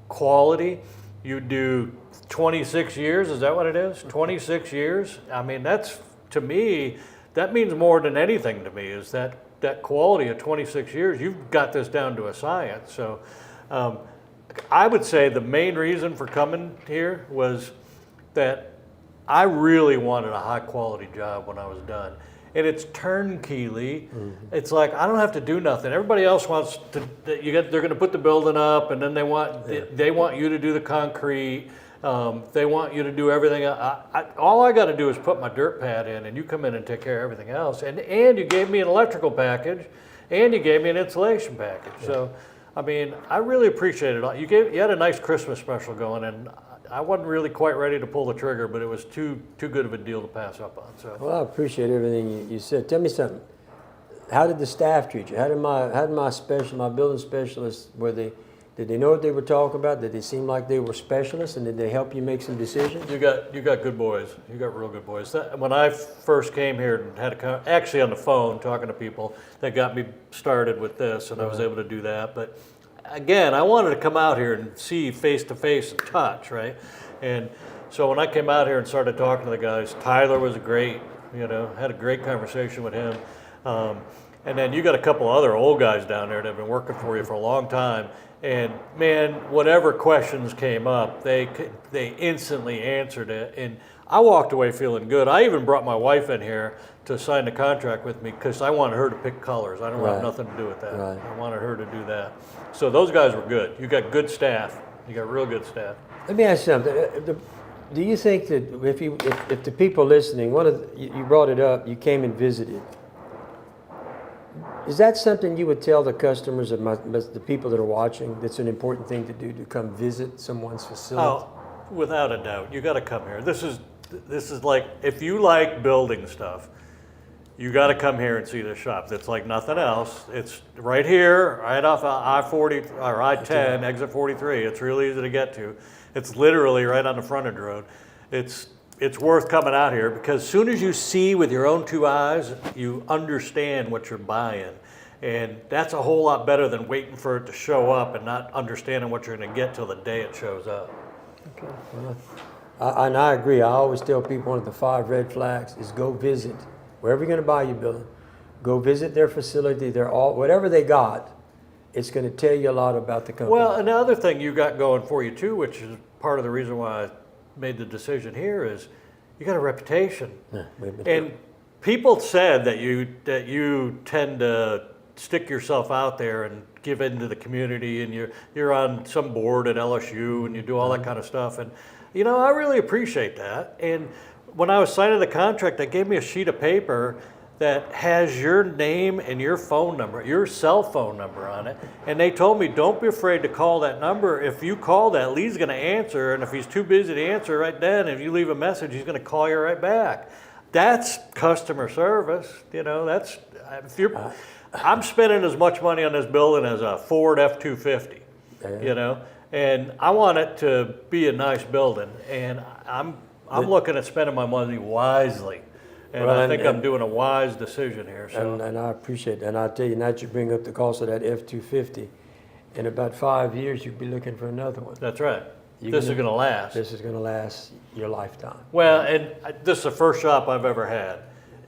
quality, you do 26 years. Is that what it is? 26 years? I mean, that's, to me, that means more than anything to me, is that quality of 26 years. You've got this down to a science. So I would say the main reason for coming here was that I really wanted a high quality job when I was done. And it's turnkey, Lee. It's like, I don't have to do nothing. Everybody else wants to, they're going to put the building up, and then they want you to do the concrete. They want you to do everything. All I got to do is put my dirt pad in, and you come in and take care of everything else. And you gave me an electrical package, and you gave me an insulation package. Yeah. So, I mean, I really appreciate it. You had a nice Christmas special going, and I wasn't really quite ready to pull the trigger, but it was too good of a deal to pass up on. So. Well, I appreciate everything you said. Tell me something. How did the staff treat you? How did my building specialists, did they know what they were talking about? Did they seem like they were specialists, and did they help you make some decisions? You got good boys. You got real good boys. When I first came here and had actually on the phone talking to people, that got me started with this, and I was able to do that. But again, I wanted to come out here and see face to face and touch, right? And so when I came out here and started talking to the guys, Tyler was great. Had a great conversation with him. And then you got a couple other old guys down there that have been working for you for a long time. And man, whatever questions came up, they instantly answered it. And I walked away feeling good. I even brought my wife in here to sign the contract with me because I wanted her to pick colors. I don't have nothing to do with that. Right. I wanted her to do that. So those guys were good. You got good staff. You got real good staff. Let me ask you something. Do you think that if the people listening, you brought it up, you came and visited. Is that something you would tell the customers, the people that are watching, that's an important thing to do, to come visit someone's facility? Oh, without a doubt. You got to come here. This is like, if you like building stuff, you got to come here and see this shop. It's like nothing else. It's right here, right off of I-40 or I-10, exit 43. It's real easy to get to. It's literally right on the frontage road. It's worth coming out here because as soon as you see with your own two eyes, you understand what you're buying. And that's a whole lot better than waiting for it to show up and not understanding what you're going to get till the day it shows up. Okay. Well, and I agree. I always tell people one of the 5 red flags is go visit. Wherever you're going to buy your building, go visit their facility. Whatever they got, it's going to tell you a lot about the company. Well, another thing you got going for you too, which is part of the reason why I made the decision here, is you got a reputation. Yeah, and people said that you tend to stick yourself out there and give into the community, and you're on some board at LSU and you do all that kind of stuff. And I really appreciate that. And when I was signing the contract, they gave me a sheet of paper that has your name and your phone number, your cell phone number on it. And they told me, don't be afraid to call that number. If you call that, Lee's going to answer. And if he's too busy to answer right then, if you leave a message, he's going to call you right back. That's customer service. I'm spending as much money on this building as a Ford F-250, and I want it to be a nice building. And I'm looking at spending my money wisely. And I think I'm doing a wise decision here. So. And I appreciate that. And I'll tell you, now that you bring up the cost of that F-250, in about 5 years, you'll be looking for another one. That's right. This is going to last. This is going to last your lifetime. Well, and this is the first shop I've ever had.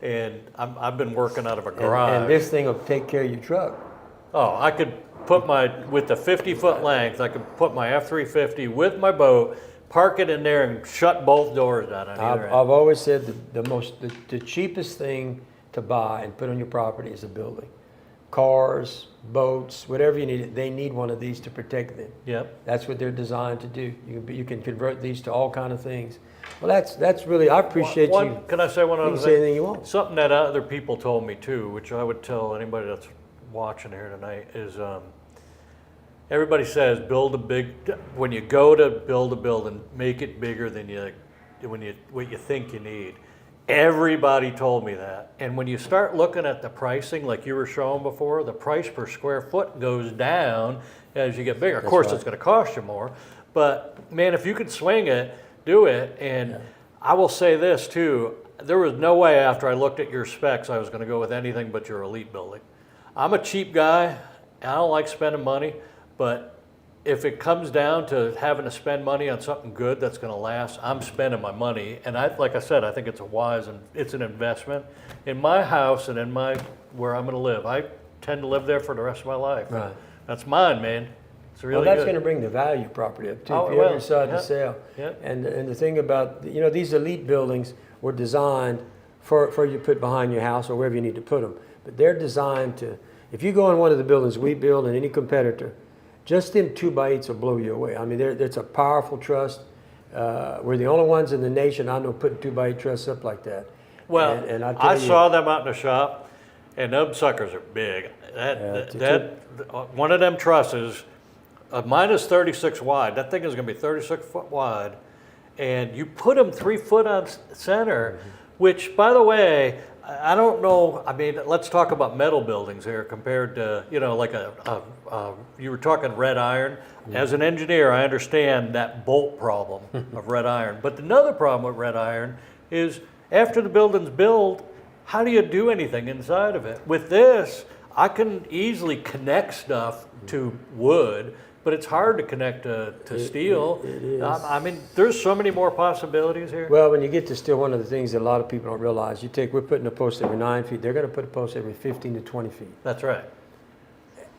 And I've been working out of a garage. And this thing will take care of your truck. Oh, I could put with the 50-foot length, I could put my F-350 with my boat, park it in there, and shut both doors down on either end. I've always said the cheapest thing to buy and put on your property is a building. Cars, boats, whatever you need, they need one of these to protect them. Yep. That's what they're designed to do. You can convert these to all kind of things. Well, that's really, I appreciate you. Can I say one other thing? You can say anything you want. Something that other people told me too, which I would tell anybody that's watching here tonight, is everybody says when you go to build a building, make it bigger than what you think you need. Everybody told me that. And when you start looking at the pricing, like you were showing before, the price per square foot goes down as you get bigger. Of course, it's going to cost you more. But man, if you could swing it, do it. And I will say this too. There was no way after I looked at your specs I was going to go with anything but your elite building. I'm a cheap guy. I don't like spending money. But if it comes down to having to spend money on something good that's going to last, I'm spending my money. And like I said, I think it's it's an investment in my house and in where I'm going to live. I tend to live there for the rest of my life. Right. That's mine, man. It's really Well, that's good. going to bring the value property up too. Oh, if it you ever will. decide Yep. to sell. Yep. And the thing about, these elite buildings were designed for you to put behind your house or wherever you need to put them. But they're designed to, if you go in one of the buildings we build and any competitor, just them 2x8s will blow you away. I mean, it's a powerful truss. We're the only ones in the nation I know putting 2x8 truss up like that. Well, and tell I you, saw them out in the shop, and them suckers are big. One of them trusses, mine is 36 wide. That thing is going to be 36 foot wide, and you put them 3 foot on center, which, by the way, I don't know. I mean, let's talk about metal buildings here compared to, like you were talking red iron. As an engineer, I understand that bolt problem of red iron. But another problem with red iron is after the building's built, how do you do anything inside of it? With this, I can easily connect stuff to wood, but it's hard to connect to steel. It is. I mean, there's so many more possibilities here. Well, when you get to steel, one of the things that a lot of people don't realize, we're putting a post every 9 feet. They're going to put a post every 15 to 20 feet. That's right.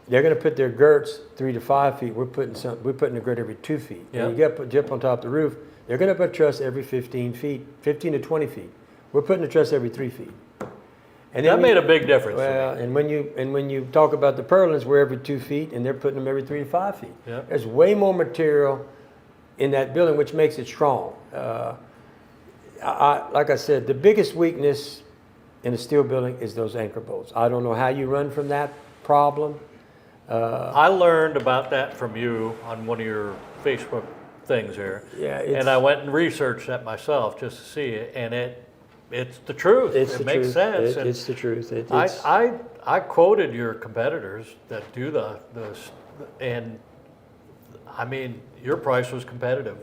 They're going to put their girts 3 to 5 feet. We're putting a girt every 2 feet. Yeah. And you got to put jump on top of the roof. They're going to put truss every 15 feet, 15 to 20 feet. We're putting a truss every 3 feet. And That made a big difference. Well, and when you talk about the purlins, we're every 2 feet, and they're putting them every 3 to 5 feet. Yep. There's way more material in that building, which makes it strong. Like I said, the biggest weakness in a steel building is those anchor bolts. I don't know how you run from that problem. I learned about that from you on one of your Facebook things here. Yeah, and I went and researched that myself just to see it, and it's the truth. It makes sense. And It's the truth. I quoted your competitors that do and I mean, your price was competitive.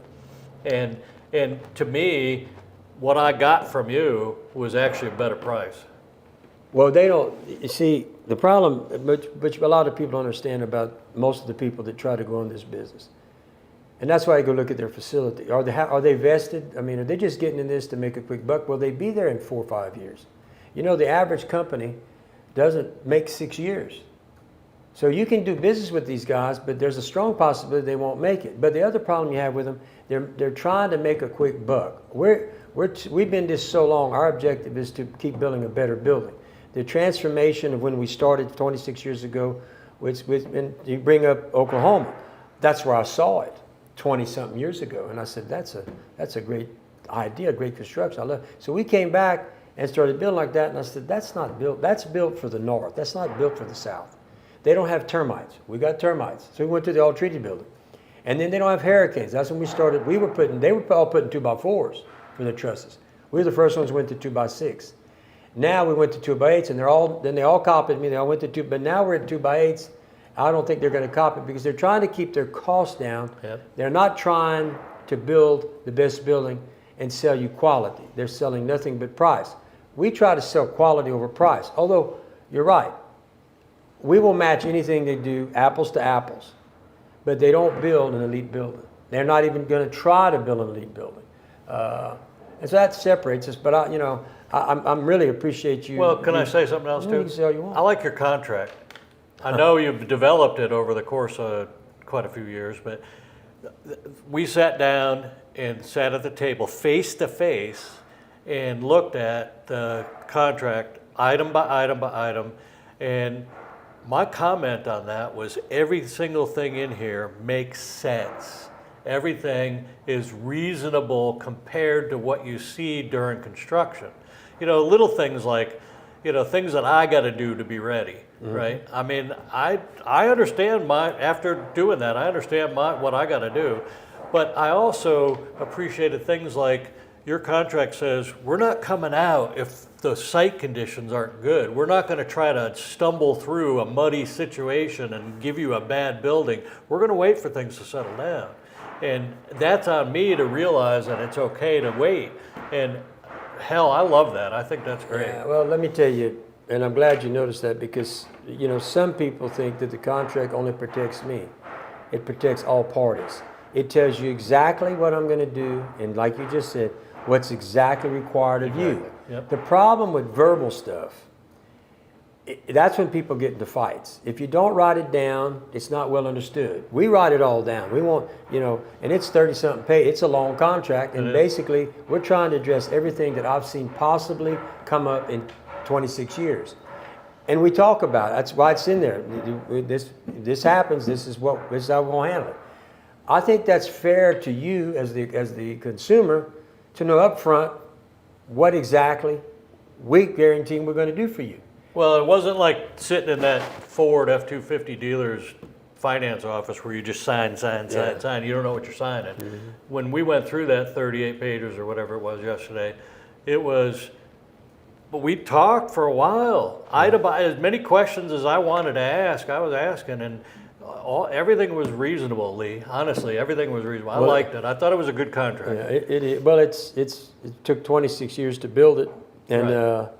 And to me, what I got from you was actually a better price. Well, they don't. You see, the problem, which a lot of people don't understand about most of the people that try to go in this business, and that's why I go look at their facility. Are they vested? I mean, are they just getting in this to make a quick buck? Will they be there in 4 or 5 years? The average company doesn't make 6 years. So you can do business with these guys, but there's a strong possibility they won't make it. But the other problem you have with them, they're trying to make a quick buck. We've been this so long. Our objective is to keep building a better building. The transformation of when we started 26 years ago, and you bring up Oklahoma, that's where I saw it 20-something years ago. And I said, that's a great idea, great construction. I love it. So we came back and started building like that, and I said, that's built for the north. That's not built for the south. They don't have termites. We got termites. So we went to the all-treated building. And then they don't have hurricanes. That's when we started. They were all putting 2x4s for their trusses. We were the first ones who went to 2x6. Now we went to 2x8s, and they all copied me. They all went to 2, but now we're at 2x8s. I don't think they're going to copy it because they're trying to keep their costs down. Yep. They're not trying to build the best building and sell you quality. They're selling nothing but price. We try to sell quality over price. Although, you're right. We will match anything they do, apples to apples. But they don't build an elite building. They're not even going to try to build an elite building. And so that separates us. But I'm really appreciate you. Well, can I say something else too? You can say all you want. I like your contract. I know you've developed it over the course of quite a few years, but we sat down and sat at the table face to face and looked at the contract item by item by item. And my comment on that was every single thing in here makes sense. Everything is reasonable compared to what you see during construction. Little things like, things that I got to do to be ready, right? I mean, I understand after doing that, I understand what I got to do. But I also appreciated things like, your contract says, we're not coming out if the site conditions aren't good. We're not going to try to stumble through a muddy situation and give you a bad building. We're going to wait for things to settle down. And that's on me to realize that it's okay to wait. And hell, I love that. I think that's great. Yeah, well, let me tell you, and I'm glad you noticed that, because, you know, some people think that the contract only protects me. It protects all parties. It tells you exactly what I'm going to do, and like you just said, what's exactly required of you. Yep. The problem with verbal stuff, that's when people get into fights. If you don't write it down, it's not well understood. We write it all down. We want, you know, and it's 30-something pages. It's a long contract, and basically we're trying to address everything that I've seen possibly come up in 26 years. And we talk about it. That's why it's in there. This happens. This is how we're going to handle it. I think that's fair to you as the consumer to know up front what exactly we guarantee we're going to do for you. Well, it wasn't like sitting in that Ford F-250 dealer's finance office where you just sign. You don't know what you're signing. Mm-hmm. When we went through that 38 pages or whatever it was yesterday, but we talked for a while. As many questions as I wanted to ask, I was asking, and everything was reasonable, Lee. Honestly, everything was reasonable. I liked it. I thought it was a good contract. Yeah, well, it took 26 years to build it, and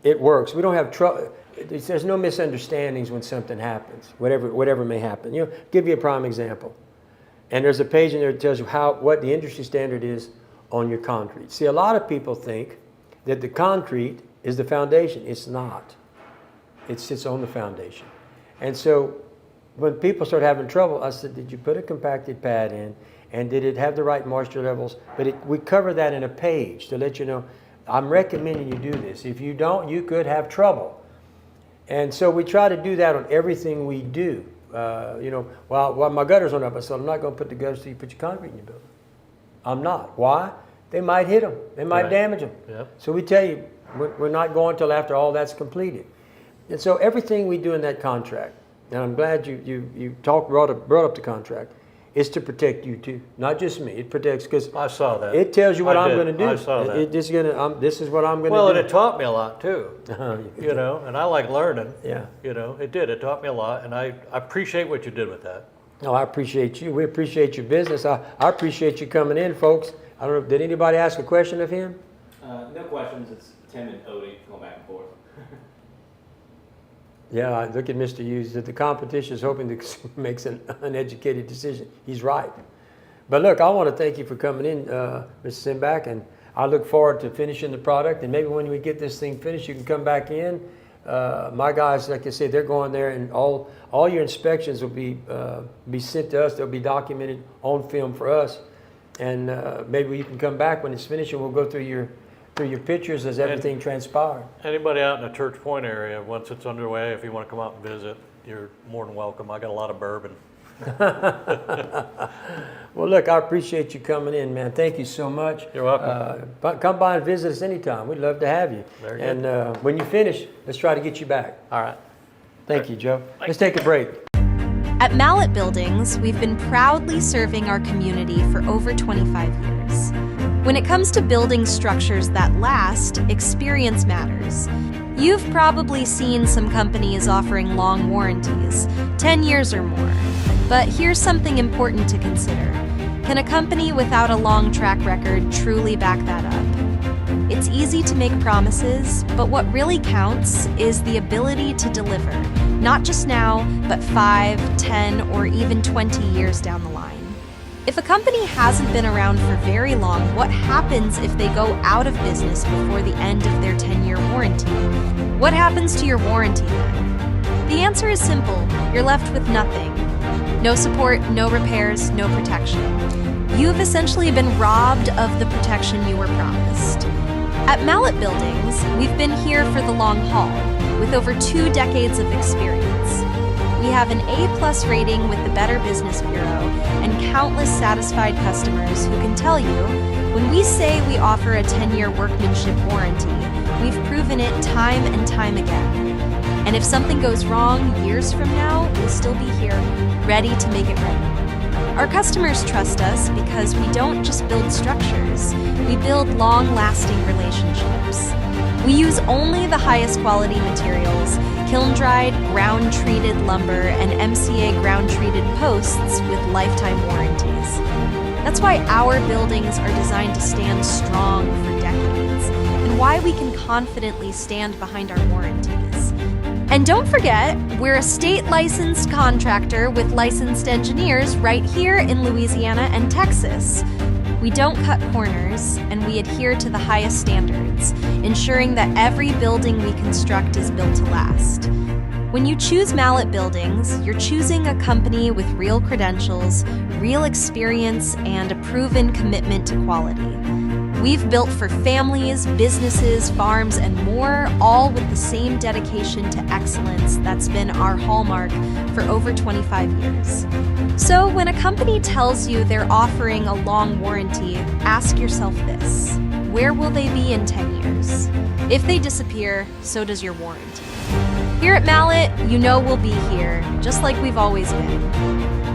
it works. We don't have trouble. There's no misunderstandings when something happens, whatever may happen. You know, give you a prime example. And there's a page in there that tells you what the industry standard is on your concrete. See, a lot of people think that the concrete is the foundation. It's not. It sits on the foundation. And so when people start having trouble, I said, did you put a compacted pad in? And did it have the right moisture levels? But we cover that in a page to let you know, I'm recommending you do this. If you don't, you could have trouble. And so we try to do that on everything we do. You know, while my gutters aren't up, I said, I'm not going to put the gutters till you put your concrete in your building. I'm not. Why? They might hit them. They might damage them. Yep. So we tell you, we're not going till after all that's completed. And so everything we do in that contract, and I'm glad you brought up the contract, is to protect you too, not just me. It protects, because I saw that. It tells you what I'm going to do. I saw that. This is what I'm going to do. Well, and it taught me a lot too. You know, and I like learning. Yeah. You know, it did. It taught me a lot, and I appreciate what you did with that. No, I appreciate you. We appreciate your business. I appreciate you coming in, folks. I don't know, did anybody ask a question of him? No questions. It's Tim and Odie going back and forth. Yeah, I look at Mr. Hughes, that the competition is hoping to make an uneducated decision. He's right. But look, I want to thank you for coming in, Mr. Simbach, and I look forward to finishing the product. And maybe when we get this thing finished, you can come back in. My guys, like I said, they're going there, and all your inspections will be sent to us. They'll be documented on film for us. And maybe you can come back when it's finished, and we'll go through your pictures as everything transpired. Anybody out in the Church Point area, once it's underway, if you want to come out and visit, you're more than welcome. I got a lot of bourbon. Well, look, I appreciate you coming in, man. Thank you so much. You're welcome. Come by and visit us anytime. We'd love to have you. Very good. And when you finish, let's try to get you back. All right. Thank you, Joe. Let's take a break. At Mallett Buildings, we've been proudly serving our community for over 25 years. When it comes to building structures that last, experience matters. You've probably seen some companies offering long warranties, 10 years or more. But here's something important to consider. Can a company without a long track record truly back that up? It's easy to make promises, but what really counts is the ability to deliver, not just now, but 5, 10, or even 20 years down the line. If a company hasn't been around for very long, what happens if they go out of business before the end of their 10-year warranty? What happens to your warranty then? The answer is simple. You're left with nothing. No support, no repairs, no protection. You've essentially been robbed of the protection you were promised. At Mallett Buildings, we've been here for the long haul, with over 2 decades of experience. We have an A+ rating with the Better Business Bureau and countless satisfied customers who can tell you, when we say we offer a 10-year workmanship warranty, we've proven it time and time again. And if something goes wrong years from now, we'll still be here, ready to make it right. Our customers trust us because we don't just build structures. build long-lasting relationships. We use only the highest quality materials, kiln-dried, ground-treated lumber, and MCA ground-treated posts with lifetime warranties. That's why our buildings are designed to stand strong for decades, and why we can confidently stand behind our warranties. And don't forget, we're a state-licensed contractor with licensed engineers right here in Louisiana and Texas. We don't cut corners, and we adhere to the highest standards, ensuring that every building we construct is built to last. When you choose Mallett Buildings, you're choosing a company with real credentials, real experience, and a proven commitment to quality. We've built for families, businesses, farms, and more, all with the same dedication to excellence that's been our hallmark for over 25 years. So when a company tells you they're offering a long warranty, ask yourself this: where will they be in 10 years? If they disappear, so does your warranty. Here at Mallett, you know we'll be here, just like we've always been.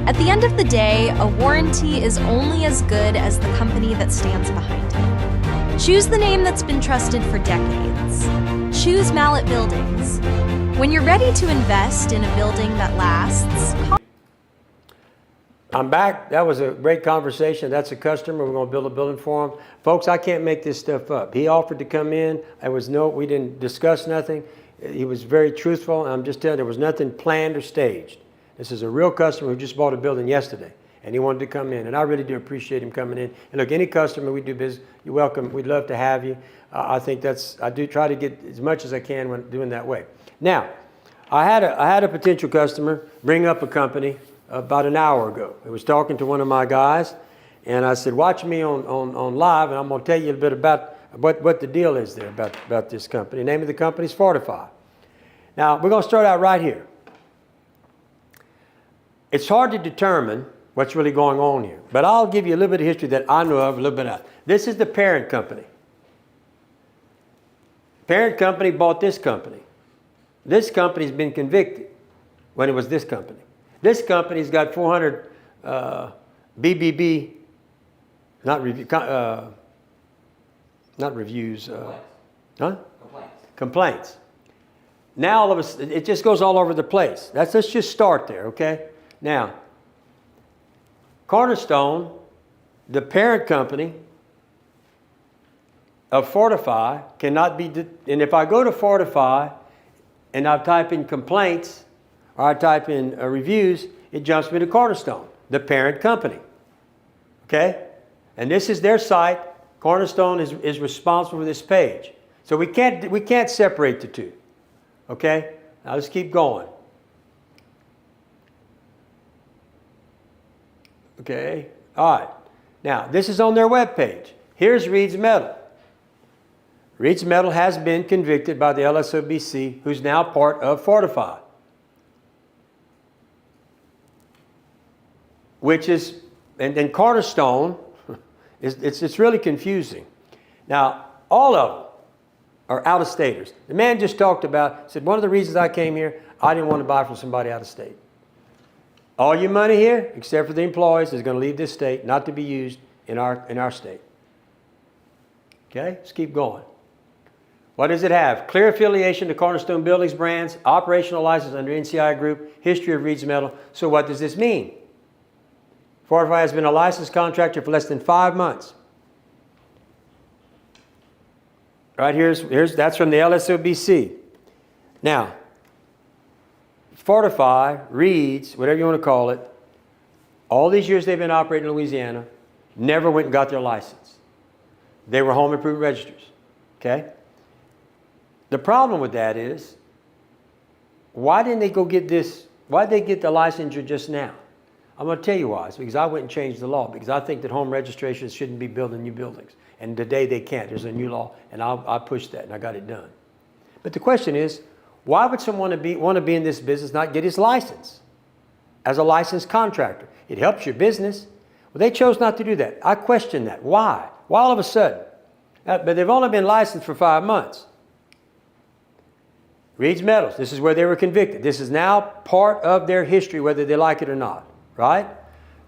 At the end of the day, a warranty is only as good as the company that stands behind it. Choose the name that's been trusted for decades. Choose Mallett Buildings. When you're ready to invest in a building that lasts, I'm back. That was a great conversation. That's a customer. We're going to build a building for him. Folks, I can't make this stuff up. He offered to come in. We didn't discuss nothing. He was very truthful. And I'm just telling you, there was nothing planned or staged. This is a real customer who just bought a building yesterday, and he wanted to come in. And I really do appreciate him coming in. And look, any customer we do business, you're welcome. We'd love to have you. I do try to get as much as I can when doing that way. Now, I had a potential customer bring up a company about an hour ago. I was talking to one of my guys, and I said, watch me on live, and I'm going to tell you a bit about what the deal is there about this company. The name of the company is Fortify. Now, we're going to start out right here. It's hard to determine what's really going on here, but I'll give you a little bit of history that I know of, a little bit of. This is the parent company. Parent company bought this company. This company's been convicted when it was this company. This company's got 400 BBB, not reviews, complaints. Now all of us, it just goes all over the place. Let's just start there, okay? Now, Cornerstone, the parent company of Fortify, cannot be, and if I go to Fortify and I type in complaints, or I type in reviews, it jumps me to Cornerstone, the parent company. Okay? And this is their site. Cornerstone is responsible for this page. So we can't separate the two. Okay? Now let's keep going. Okay? All right. Now, this is on their webpage. Here's Reed's Metal. Reed's Metal has been convicted by the LSOBC, who's now part of Fortify. Which is, and then Cornerstone, it's really confusing. Now, all of them are out-of-staters. The man just talked about, said, one of the reasons I came here, I didn't want to buy from somebody out of state. All your money here, except for the employees, is going to leave this state, not to be used in our state. Okay, let's keep going. What does it have? Clear affiliation to Cornerstone Buildings brands, operational license under NCI Group, history of Reed's Metal. So what does this mean? Fortify has been a licensed contractor for less than 5 months. Right, that's from the LSOBC. Now, Fortify, Reed's, whatever you want to call it, all these years they've been operating in Louisiana, never went and got their license. They were home improvement registers, okay? The problem with that is, why didn't they go get this, why did they get the licensure just now? I'm going to tell you why. It's because I went and changed the law, because I think that home registrations shouldn't be building new buildings. And today they can't. There's a new law, and I pushed that, and I got it done. But the question is, why would someone want to be in this business, not get his license as a licensed contractor? It helps your business. Well, they chose not to do that. I question that. Why? Why all of a sudden? But they've only been licensed for 5 months. Reed's Metals, this is where they were convicted. This is now part of their history, whether they like it or not, right?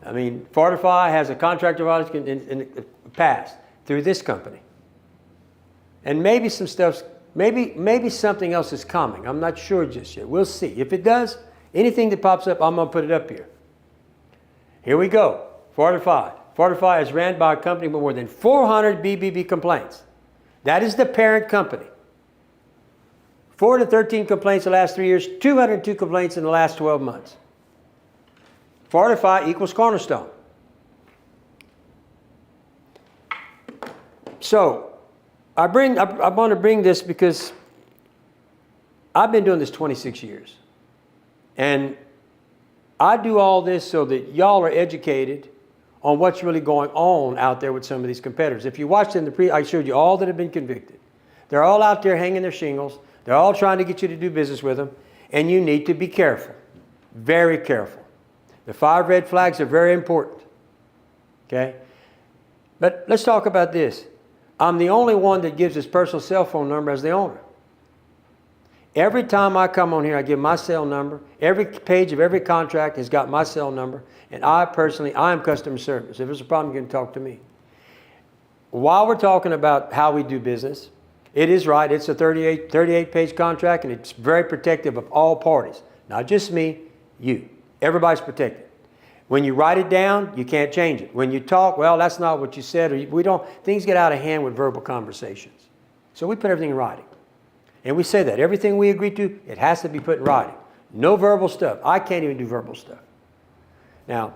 I mean, Fortify has a contractor violation in the past. through this company. And maybe some stuff's, maybe something else is coming. I'm not sure just yet. We'll see. If it does, anything that pops up, I'm going to put it up here. Here we go. Fortify. Fortify is ran by a company with more than 400 BBB complaints. That is the parent company. 413 complaints in the last 3 years, 202 complaints in the last 12 months. Fortify equals Cornerstone. So, I want to bring this because I've been doing this 26 years. And I do all this so that y'all are educated on what's really going on out there with some of these competitors. If you watched in I showed you all that have been convicted. They're all out there hanging their shingles. They're all trying to get you to do business with them. And you need to be careful. Very careful. The 5 red flags are very important. Okay? But let's talk about this. I'm the only one that gives his personal cell phone number as the owner. Every time I come on here, I give my cell number. Every page of every contract has got my cell number. And I am customer service. If there's a problem, you can talk to me. While we're talking about how we do business, it is right. It's a 38-page contract, and it's very protective of all parties. Not just me, you. Everybody's protected. When you write it down, you can't change it. When you talk, well, that's not what you said. Or things get out of hand with verbal conversations. So we put everything in writing. And we say that. Everything we agree to, it has to be put in writing. No verbal stuff. I can't even do verbal stuff. Now,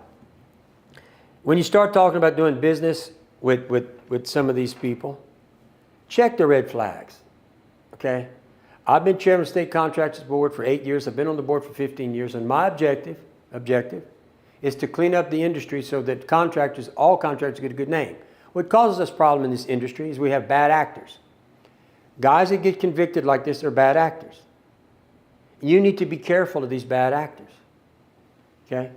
when you start talking about doing business with some of these people, check the red flags, okay? I've been chairman of the State Contractors Board for 8 years. I've been on the board for 15 years. And my objective is to clean up the industry so that all contractors get a good name. What causes us problem in this industry is we have bad actors. Guys that get convicted like this are bad actors. You need to be careful of these bad actors, okay?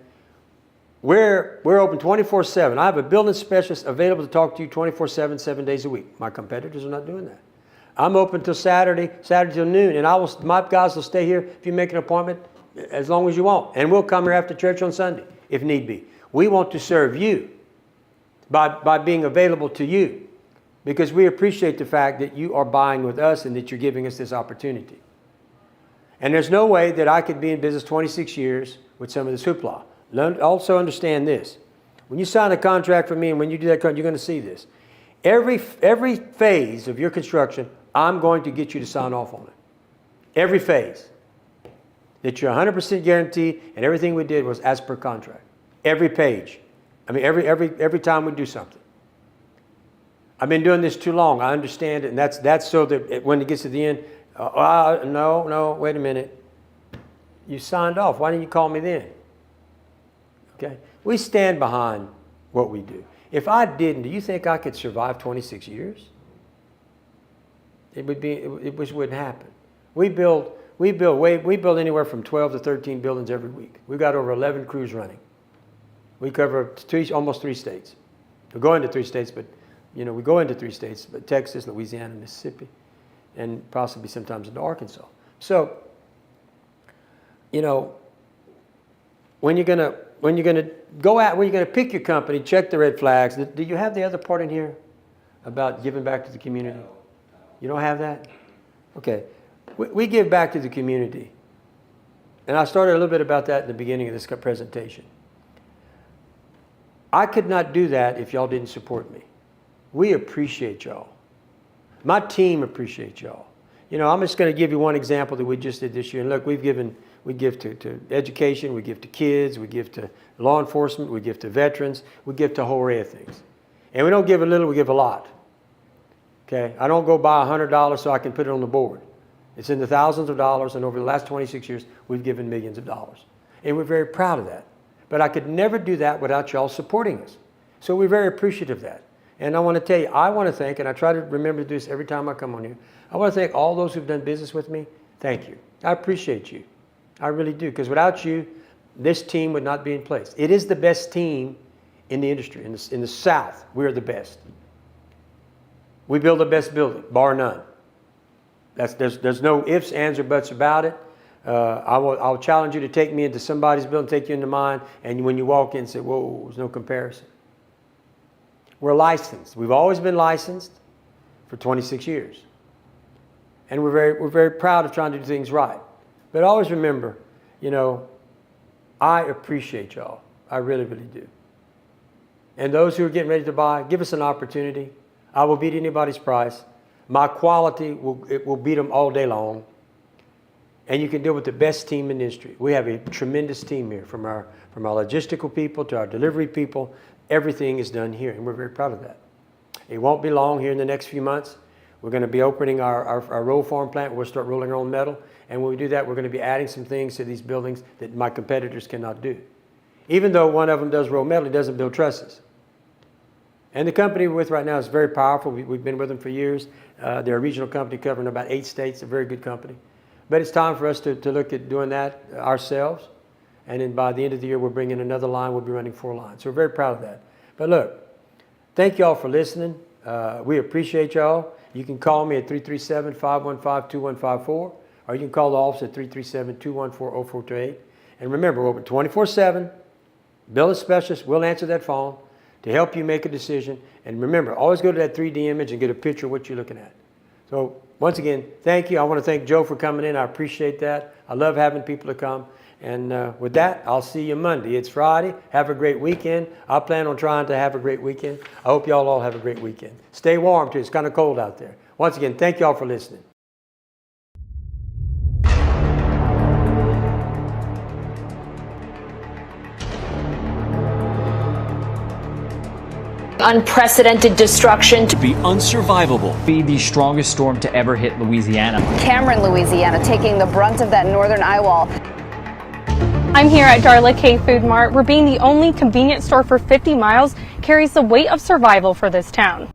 We're open 24/7. I have a building specialist available to talk to you 24/7, 7 days a week. My competitors are not doing that. I'm open till Saturday till noon, and my guys will stay here if you make an appointment as long as you want. And we'll come here after church on Sunday if need be. We want to serve you by being available to you because we appreciate the fact that you are buying with us and that you're giving us this opportunity. And there's no way that I could be in business 26 years with some of this hoopla. Also understand this. When you sign a contract for me and when you do that, you're going to see this. Every phase of your construction, I'm going to get you to sign off on it. Every phase. That you're 100% guaranteed and everything we did was as per contract. Every page. I mean, every time we do something. I've been doing this too long. I understand it. And that's so that when it gets to the end, no, wait a minute. You signed off. Why didn't you call me then? Okay? We stand behind what we do. If I didn't, do you think I could survive 26 years? It wouldn't happen. We build anywhere from 12 to 13 buildings every week. We've got over 11 crews running. We cover almost 3 states. We go into 3 states, but we go into 3 states, but Texas, Louisiana, Mississippi, and possibly sometimes into Arkansas. So, when you're gonna go out, when you're gonna pick your company, check the red flags. Do you have the other part in here about giving back to the community? You don't have that? Okay. We give back to the community. And I started a little bit about that in the beginning of this presentation. I could not do that if y'all didn't support me. We appreciate y'all. My team appreciates y'all. I'm just going to give you one example that we just did this year. And look, we give to education, we give to kids, we give to law enforcement, we give to veterans, we give to a whole array of things. And we don't give a little, we give a lot. Okay? I don't go buy $100 so I can put it on the board. It's in the thousands of dollars, and over the last 26 years, we've given millions of dollars. And we're very proud of that. But I could never do that without y'all supporting us. So we're very appreciative of that. And I want to tell you, I want to thank, and I try to remember to do this every time I come on here, I want to thank all those who've done business with me. Thank you. I appreciate you. I really do. Because without you, this team would not be in place. It is the best team in the industry. In the South, we're the best. We build the best building, bar none. There's no ifs, ands, or buts about it. I'll challenge you to take me into somebody's building, take you into mine, and when you walk in, say, whoa, there's no comparison. we're licensed. We've always been licensed for 26 years. And we're very proud of trying to do things right. But always remember, you know, I appreciate y'all. I really, really do. And those who are getting ready to buy, give us an opportunity. I will beat anybody's price. My quality will beat them all day long. And you can deal with the best team in the industry. We have a tremendous team here, from our logistical people to our delivery people. Everything is done here, and we're very proud of that. It won't be long here in the next few months. We're going to be opening our roll form plant. We'll start rolling our own metal. And when we do that, we're going to be adding some things to these buildings that my competitors cannot do. Even though one of them does roll metal, he doesn't build trusses. And the company we're with right now is very powerful. We've been with them for years. They're a regional company covering about 8 states, a very good company. But it's time for us to look at doing that ourselves. And then by the end of the year, we're bringing another line. We'll be running 4 lines. So we're very proud of that. But look, thank y'all for listening. We appreciate y'all. You can call me at 337-515-2154, or you can call the office at 337-214-0428. And remember, we're open 24/7. Building specialists will answer that phone to help you make a decision. And remember, always go to that 3D image and get a picture of what you're looking at. So once again, thank you. I want to thank Joe for coming in. I appreciate that. I love having people to come. And with that, I'll see you Monday. It's Friday. Have a great weekend. I plan on trying to have a great weekend. I hope y'all all have a great weekend. Stay warm, too. It's kind of cold out there. Once again, thank y'all for listening. Unprecedented destruction. To be unsurvivable. Be the strongest storm to ever hit Louisiana. Cameron, Louisiana, taking the brunt of that northern eye wall. I'm here at Darla K Food Mart, where being the only convenience store for 50 miles carries the weight of survival for this town.